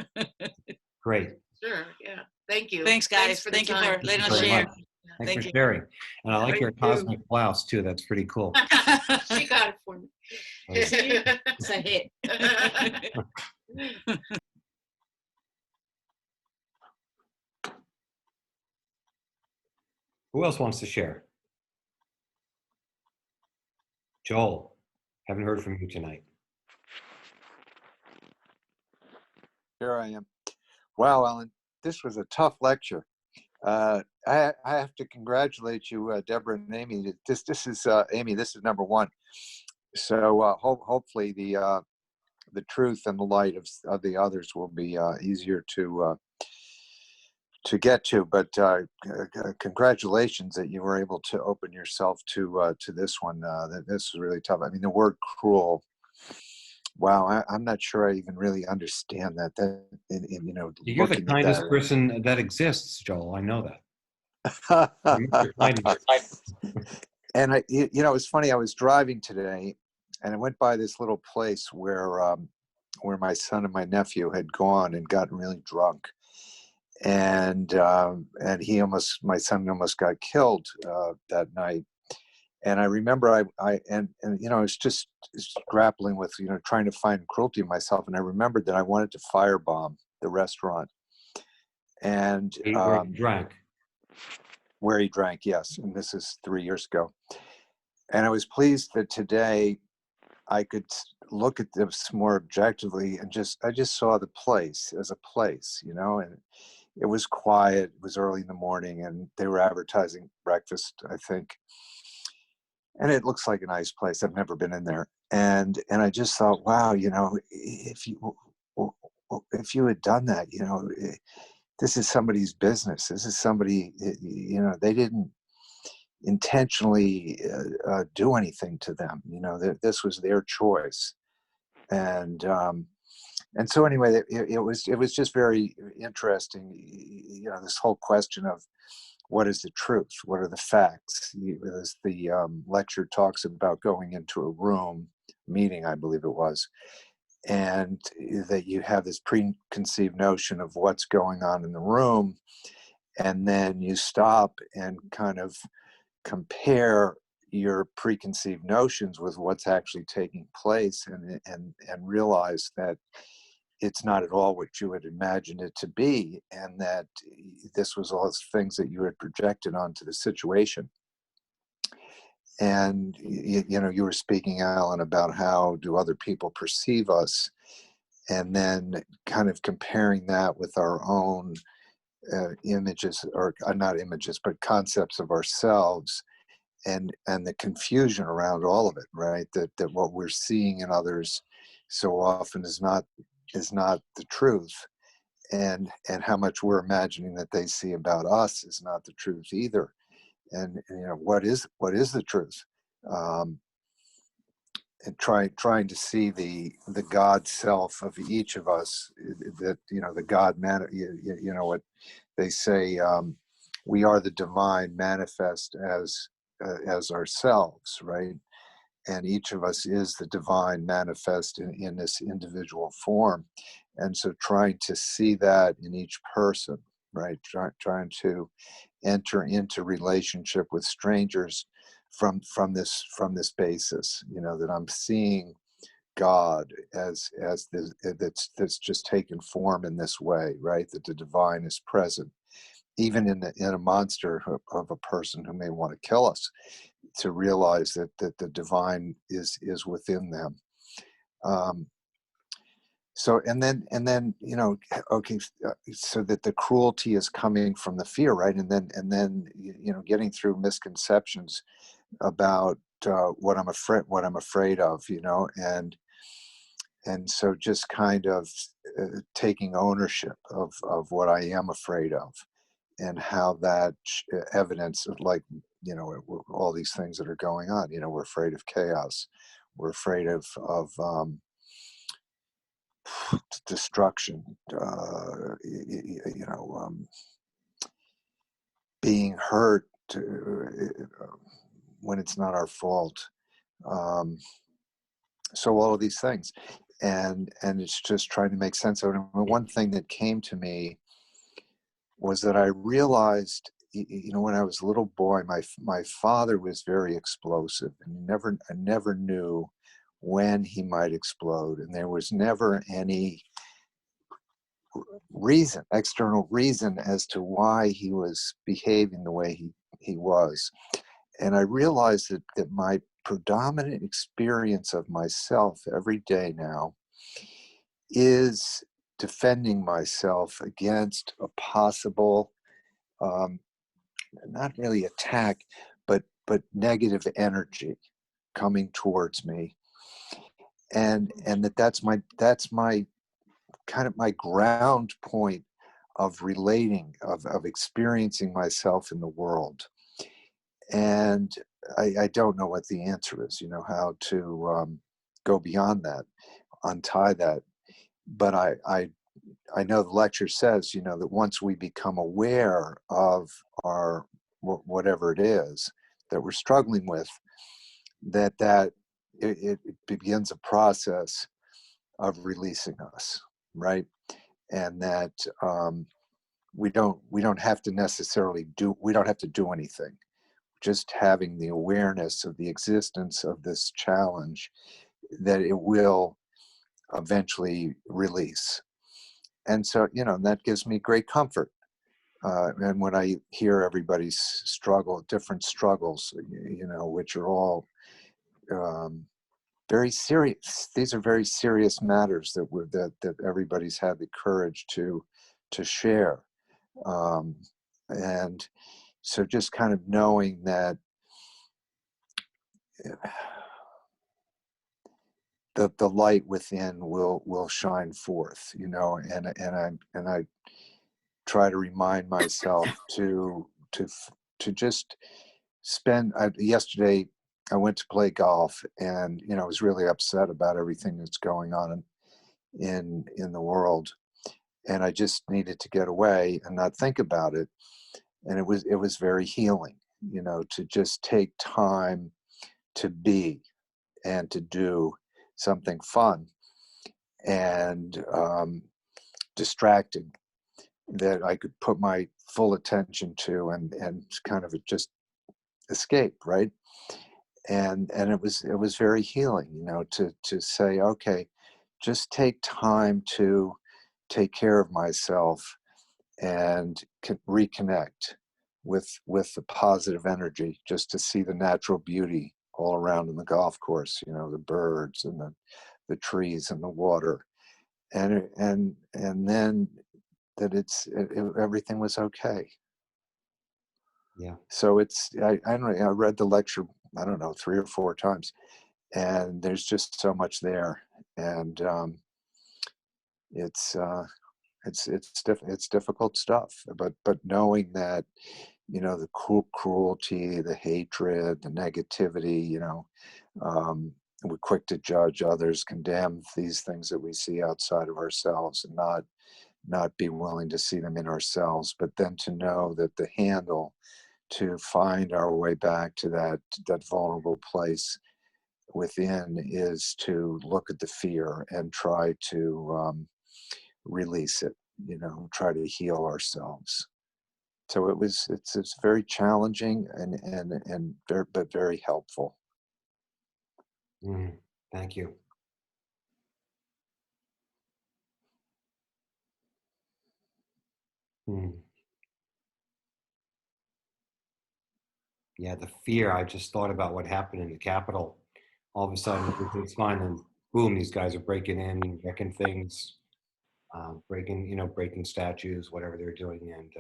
Great. Sure, yeah. Thank you. Thanks, Thanks guys. for the Thank you time. for letting us Very share. much. Thanks Thank for you. sharing. And I like your Thank you. cosmic blouse too. That's pretty cool. She got it for me. See? It's a hit. Who else wants to share? Joel, haven't heard from you tonight. Here I am. Wow, Ellen, this was a tough lecture. I have to congratulate you, Deborah and Amy. This is Amy. This is number one. So hopefully the truth and the light of the others will be easier to get to. But congratulations that you were able to open yourself to this one. This was really tough. I mean, the word cruel. Wow, I'm not sure I even really understand that. You know, You're the looking at kindest that. person that exists, Joel. I know that. Your kindness. And you know, it's funny. I was driving today, and I went by this little place where my son and my nephew had gone and gotten really drunk, and my son almost got killed that night. And I remember and you know, I was just grappling with, you know, trying to find cruelty in myself, and I remembered that I wanted to firebomb the restaurant, and Where you drank. where he drank, yes, and this is 3 years ago. And I was pleased that today I could look at this more objectively and I just saw the place as a place, you know, and it was quiet. It was early in the morning, and they were advertising breakfast, I think. And it looks like a nice place. I've never been in there. And I just thought, wow, you know, if you had done that, you know, this is somebody's business. This is somebody, you know, they didn't intentionally do anything to them. You know, this was their choice. And so anyway, it was just very interesting. You know, this whole question of what is the truth? What are the facts? As the lecture talks about going into a room meeting, I believe it was, and that you have this preconceived notion of what's going on in the room, and then you stop and kind of compare your preconceived notions with what's actually taking place, and realize that it's not at all what you had imagined it to be, and that this was all things that you had projected onto the situation. And you know, you were speaking, Alan, about how do other people perceive us, and then kind of comparing that with our own images, or not images, but concepts of ourselves, and the confusion around all of it, right? That what we're seeing in others so often is not the truth, and how much we're imagining that they see about us is not the truth either. And you know, what is the truth? And trying to see the God self of each of us, that, you know, the God man, you know what they say, we are the divine manifest as ourselves, right? And each of us is the divine manifest in this individual form. And so trying to see that in each person, right? Trying to enter into relationship with strangers from this basis, you know, that I'm seeing God as that's just taken form in this way, right? That the divine is present, even in a monster of a person who may want to kill us, to realize that the divine is within them. So and then you know, okay, so that the cruelty is coming from the fear, right? And then you know, getting through misconceptions about what I'm afraid of, you know, and so just kind of taking ownership of what I am afraid of, and how that evidence of, like, all these things that are going on. We're afraid of chaos. We're afraid of destruction. Being hurt when it's not our fault. So all of these things, and it's just trying to make sense of it. And one thing that came to me was that I realized, when I was a little boy, my father was very explosive, and I never knew when he might explode, and there was never any external reason as to why he was behaving the way he was. And I realized that my predominant experience of myself every day now is defending myself against a possible, not really attack, but negative energy coming towards me. And that's my kind of my ground point of relating, of experiencing myself in the world. And I don't know what the answer is, how to go beyond that, untie that. But I know the lecture says, that once we become aware of our whatever it is that we're struggling with, that it begins a process of releasing us, right? And that we don't have to necessarily we don't have to do anything. Just having the awareness of the existence of this challenge, that it will eventually release. And so, that gives me great comfort. And when I hear everybody's different struggles, which are all very serious. These are very serious matters that everybody's had the courage to share. And so just kind of knowing that the light within will shine forth, and I try to remind myself to just spend. Yesterday I went to play golf, and I was really upset about everything that's going on in the world, and I just needed to get away and not think about it. And it was very healing, to just take time to be and to do something fun and distracting that I could put my full attention to and kind of just escape, right? And it was very healing, to say, okay, just take time to take care of myself and reconnect with the positive energy, just to see the natural beauty all around in the golf course, the birds and the trees and the water, and then that everything was okay. Yeah. So I don't know, I read the lecture, I don't know, 3 or 4 times, and there's just so much there, and it's difficult stuff, but knowing that, the cruelty, the hatred, the negativity, we're quick to judge others, condemn these things that we see outside of ourselves, and not be willing to see them in ourselves, but then to know that the handle to find our way back to that vulnerable place within is to look at the fear and try to release it, try to heal ourselves. So it's very challenging and but very helpful. Thank you. Yeah, the fear. I just thought about what happened in the Capitol. All of a sudden, everything's fine, and boom, these guys are breaking in, wrecking things, breaking statues, whatever they're doing, and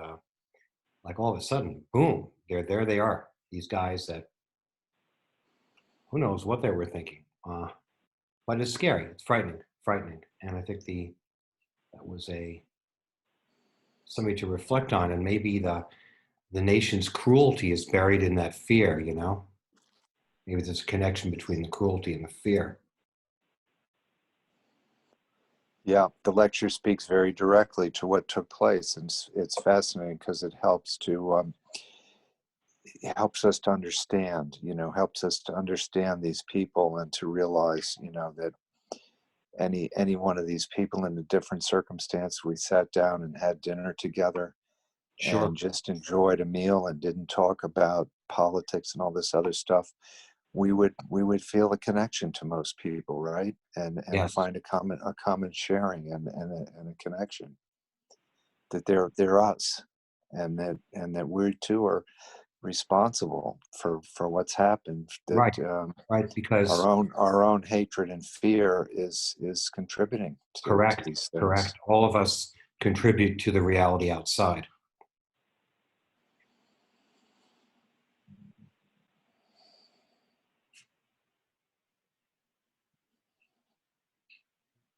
like all of a sudden, boom, there they are. These guys that who knows what they were thinking, but it's scary. It's frightening, and I think that was something to reflect on, and maybe the nation's cruelty is buried in that fear, you know? Maybe there's a connection between the cruelty and the fear. Yeah, the lecture speaks very directly to what took place, and it's fascinating because it helps us to understand, helps us to understand these people and to realize, that any one of these people in a different circumstance, we sat down and had dinner together Sure. and just enjoyed a meal and didn't talk about politics and all this other stuff, we would feel a connection to most people, right? And Yes. find a common sharing and a connection that they're us, and that we too are responsible for what's happened. That right, because our own hatred and fear is contributing to these things. Correct. All of us contribute to the reality outside.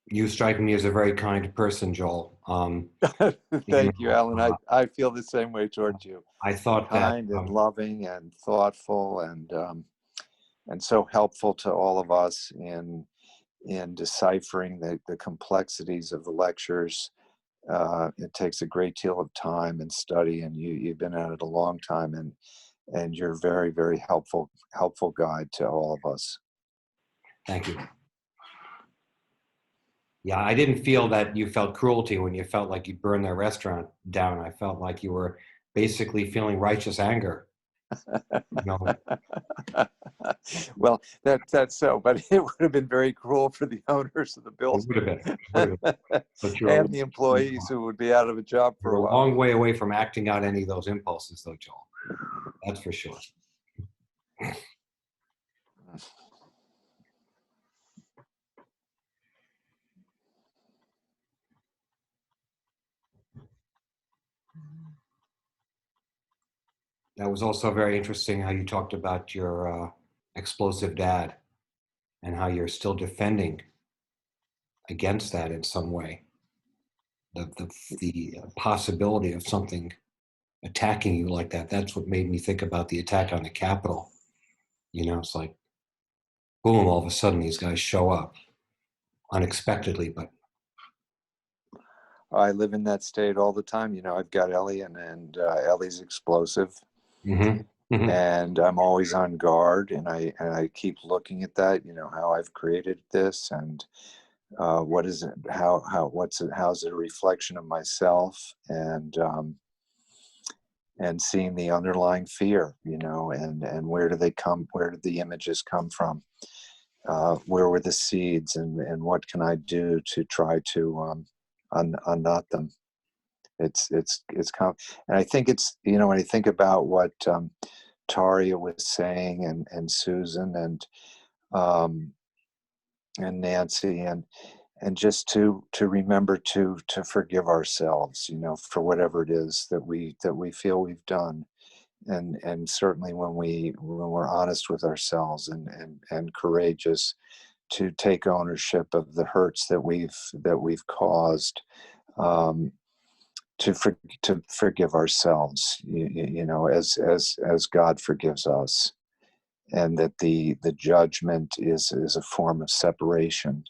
You strike me as a very kind person, Joel. Thank you, Alan. I feel the same way towards you. I thought kind that and loving and thoughtful and so helpful to all of us in deciphering the complexities of the lectures. It takes a great deal of time and study, and you've been at it a long time, and you're very, very helpful guide to all of us. Thank you. Yeah, I didn't feel that you felt cruelty when you felt like you burned their restaurant down. I felt like you were basically feeling righteous anger. Well, that's so, but it would have been very cruel for the owners of the building. It would have been. But And the employees who would be out of a job for you're a while. long way away from acting out any of those impulses, though, Joel. That's for sure. That was also very interesting how you talked about your explosive dad and how you're still defending against that in some way. The possibility of something attacking you like that, that's what made me think about the attack on the Capitol. It's like, boom, all of a sudden these guys show up unexpectedly, but I live in that state all the time. I've got Ellie, and Ellie's explosive. And I'm always on guard, and I keep looking at that, how I've created this, and what is it, how's it a reflection of myself, and seeing the underlying fear, and where did the images come from, where were the seeds, and what can I do to try to unknot them. And I think it's, when I think about what Taria was saying, and Susan, and Nancy, and just to remember to forgive ourselves, for whatever it is that we feel we've done, and certainly when we're honest with ourselves, and courageous to take ownership of the hurts that we've caused, to forgive ourselves, as God forgives us, and that the judgment is a form of separation,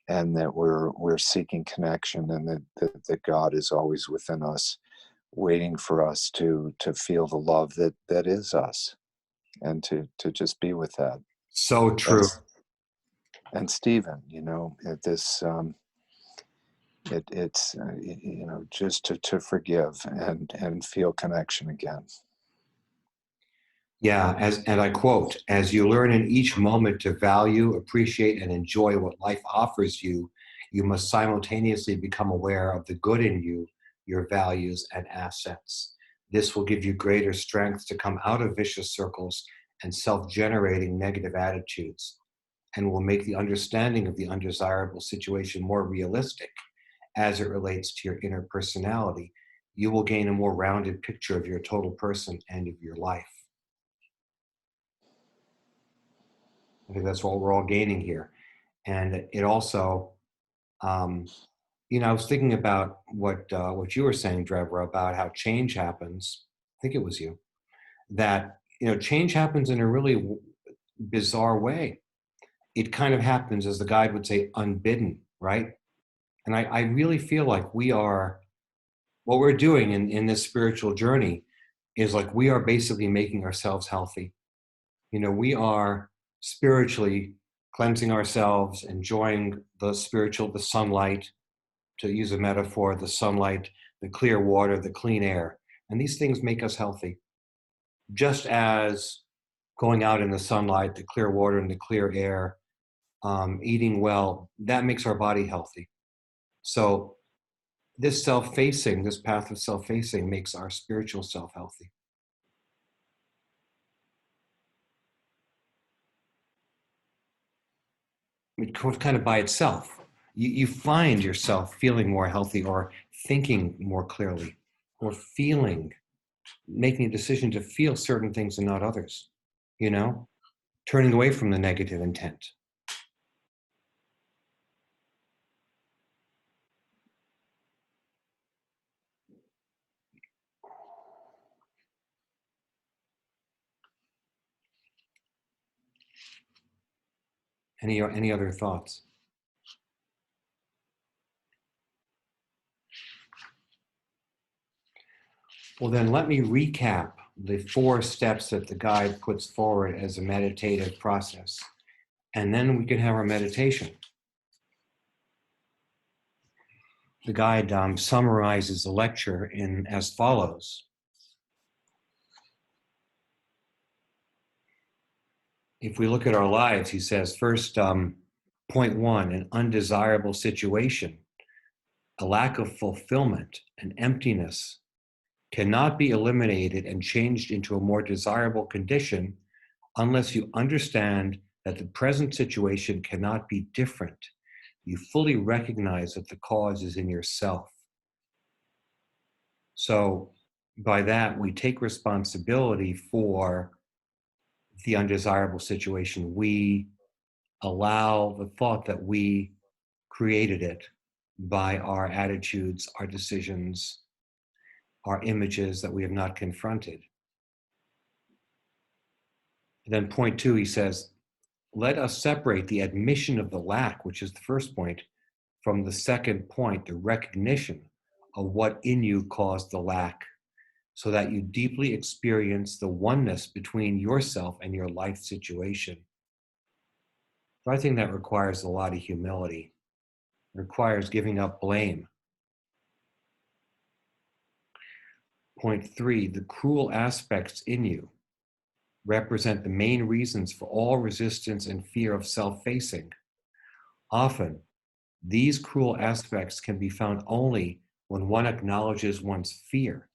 and that we're seeking connection, and that God is always within us, waiting for us to feel the love that is us, and to just be with that. So true. And Stephen, at this, it's just to forgive and feel connection again. Yeah, and I quote, as you learn in each moment to value, appreciate, and enjoy what life offers you, you must simultaneously become aware of the good in you, your values and assets. This will give you greater strength to come out of vicious circles and self-generating negative attitudes, and will make the understanding of the undesirable situation more realistic as it relates to your inner personality. You will gain a more rounded picture of your total person and of your life. I think that's what we're all gaining here. And it also, I was thinking about what you were saying, Deborah, about how change happens think it was you, that, change happens in a really bizarre way. It kind of happens, as the guide would say, unbidden, right? And I really feel like what we're doing in this spiritual journey is like we are basically making ourselves healthy. We are spiritually cleansing ourselves, enjoying the sunlight, to use a metaphor, the sunlight, the clear water, the clean air. And these things make us healthy. Just as going out in the sunlight, the clear water and the clear air, eating well, that makes our body healthy. So this path of self-facing makes our spiritual self healthy. It goes kind of by itself. You find yourself feeling more healthy, or thinking more clearly, or making a decision to feel certain things and not others, turning away from the negative intent. Any other thoughts? Well, then let me recap the 4 steps that the guide puts forward as a meditative process, and then we can have our meditation. The guide summarizes the lecture as follows. If we look at our lives, he says, first, point 1, an undesirable situation, a lack of fulfillment, an emptiness, cannot be eliminated and changed into a more desirable condition unless you understand that the present situation cannot be different. You fully recognize that the cause is in yourself. So by that, we take responsibility for the undesirable situation. We allow the thought that we created it by our attitudes, our decisions, our images that we have not confronted. Then point 2, he says, let us separate the admission of the lack, which is the first point, from the second point, the recognition of what in you caused the lack, so that you deeply experience the oneness between yourself and your life situation. So I think that requires a lot of humility. It requires giving up blame. Point 3, the cruel aspects in you represent the main reasons for all resistance and fear of self-facing. Often, these cruel aspects can be found only when one acknowledges one's fear.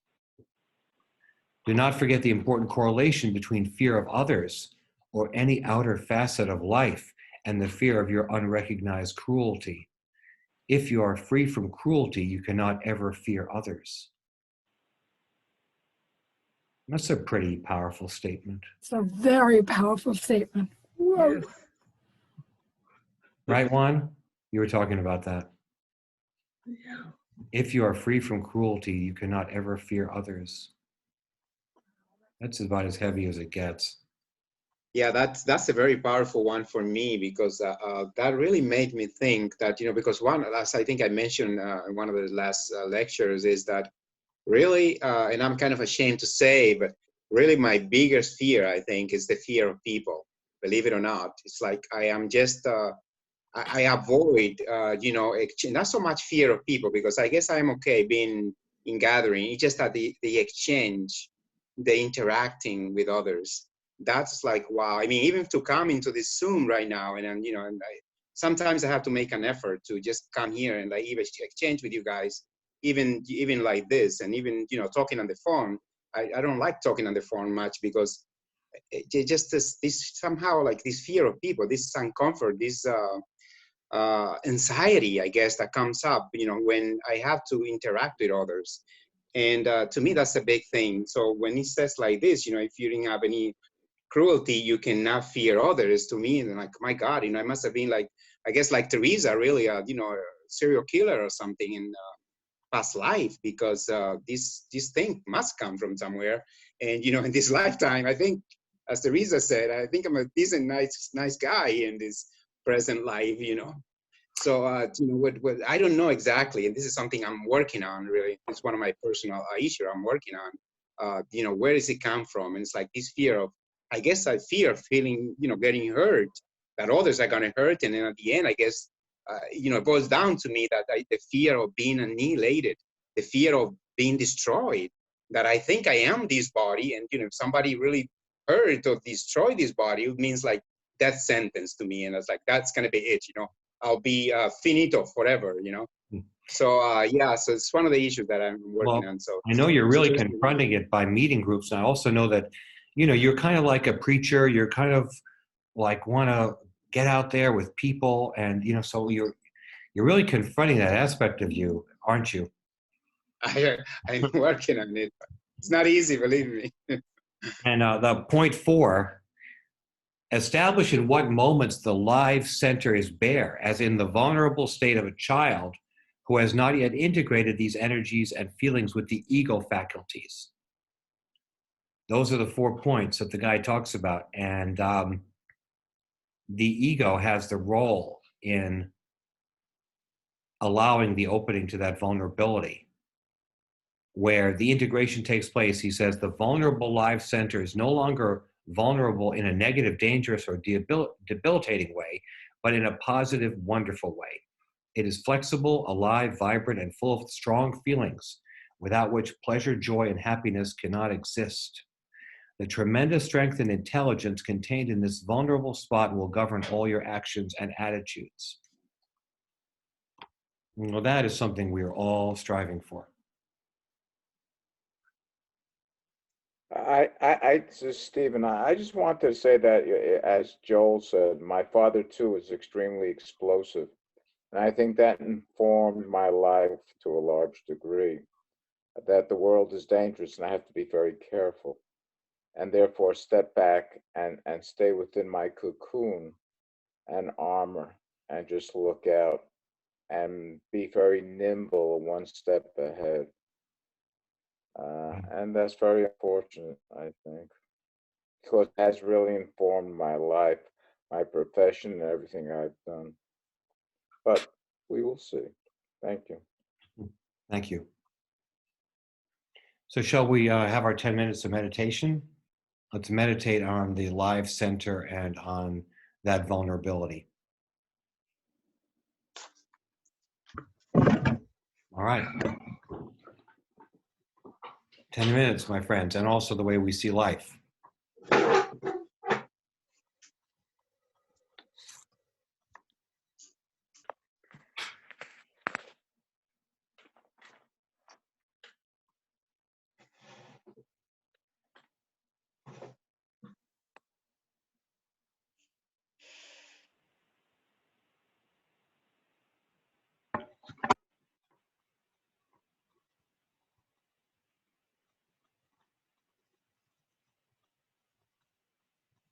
Do not forget the important correlation between fear of others or any outer facet of life and the fear of your unrecognized cruelty. If you are free from cruelty, you cannot ever fear others. That's a pretty powerful statement. It's a very powerful statement. Whoa. Yes. Right, Juan? You were talking about that. Yeah. If you are free from cruelty, you cannot ever fear others. That's about as heavy as it gets. Yeah, that's a very powerful one for me, because that really made me think that, because as I think I mentioned in one of the last lectures, is that really, and I'm kind of ashamed to say, but really my biggest fear, I think, is the fear of people. Believe it or not, it's like I am just, I avoid, not so much fear of people, because I guess I'm okay being in gathering. It's just that the exchange, the interacting with others, that's like, wow. I mean, even to come into this Zoom right now, and sometimes I have to make an effort to just come here and even exchange with you guys, even like this, and even talking on the phone. I don't like talking on the phone much, because just this somehow, like this fear of people, this uncomfort, this anxiety, I guess, that comes up, when I have to interact with others. And to me, that's a big thing. So when he says like this, if you didn't have any cruelty, you cannot fear others. To me, and like, my God, I must have been like, I guess, like Teresa, really, a serial killer or something. And past life, because this thing must come from somewhere. And in this lifetime, I think, as Teresa said, I think I'm a decent, nice guy in this present life. So what I don't know exactly, and this is something I'm working on. Really, it's one of my personal issues I'm working on. Where does it come from? And it's like this fear of, I guess, I fear feeling, getting hurt, that others are gonna hurt, and then at the end, I guess, it boils down to me that the fear of being annihilated, the fear of being destroyed. That I think I am this body, and if somebody really hurt or destroy this body, it means like death sentence to me, and it's like that's gonna be it. I'll be finito forever. So yeah, so it's one of the issues that I'm working on. So I know you're really confronting it by meeting groups. And I also know that, you're kind of like a preacher. You're kind of like want to get out there with people, and so you're really confronting that aspect of you, aren't you? I'm working on it. It's not easy, believe me. And the point 4, establish in what moments the live center is bare, as in the vulnerable state of a child who has not yet integrated these energies and feelings with the ego faculties. Those are the 4 points that the guy talks about. And the ego has the role in allowing the opening to that vulnerability. Where the integration takes place, he says, the vulnerable live center is no longer vulnerable in a negative, dangerous, or debilitating way, but in a positive, wonderful way. It is flexible, alive, vibrant, and full of strong feelings, without which pleasure, joy, and happiness cannot exist. The tremendous strength and intelligence contained in this vulnerable spot will govern all your actions and attitudes. Well, that is something we are all striving for. Stephen, I just want to say that, as Joel said, my father too is extremely explosive. And I think that informed my life to a large degree, that the world is dangerous and I have to be very careful, and therefore step back and stay within my cocoon and armor and just look out and be very nimble, one step ahead. And that's very unfortunate, I think, because it has really informed my life, my profession, and everything I've done. But we will see. Thank you. Thank you. So shall we have our 10 minutes of meditation? Let's meditate on the live center and on that vulnerability. All right. 10 minutes, my friends, and also the way we see life.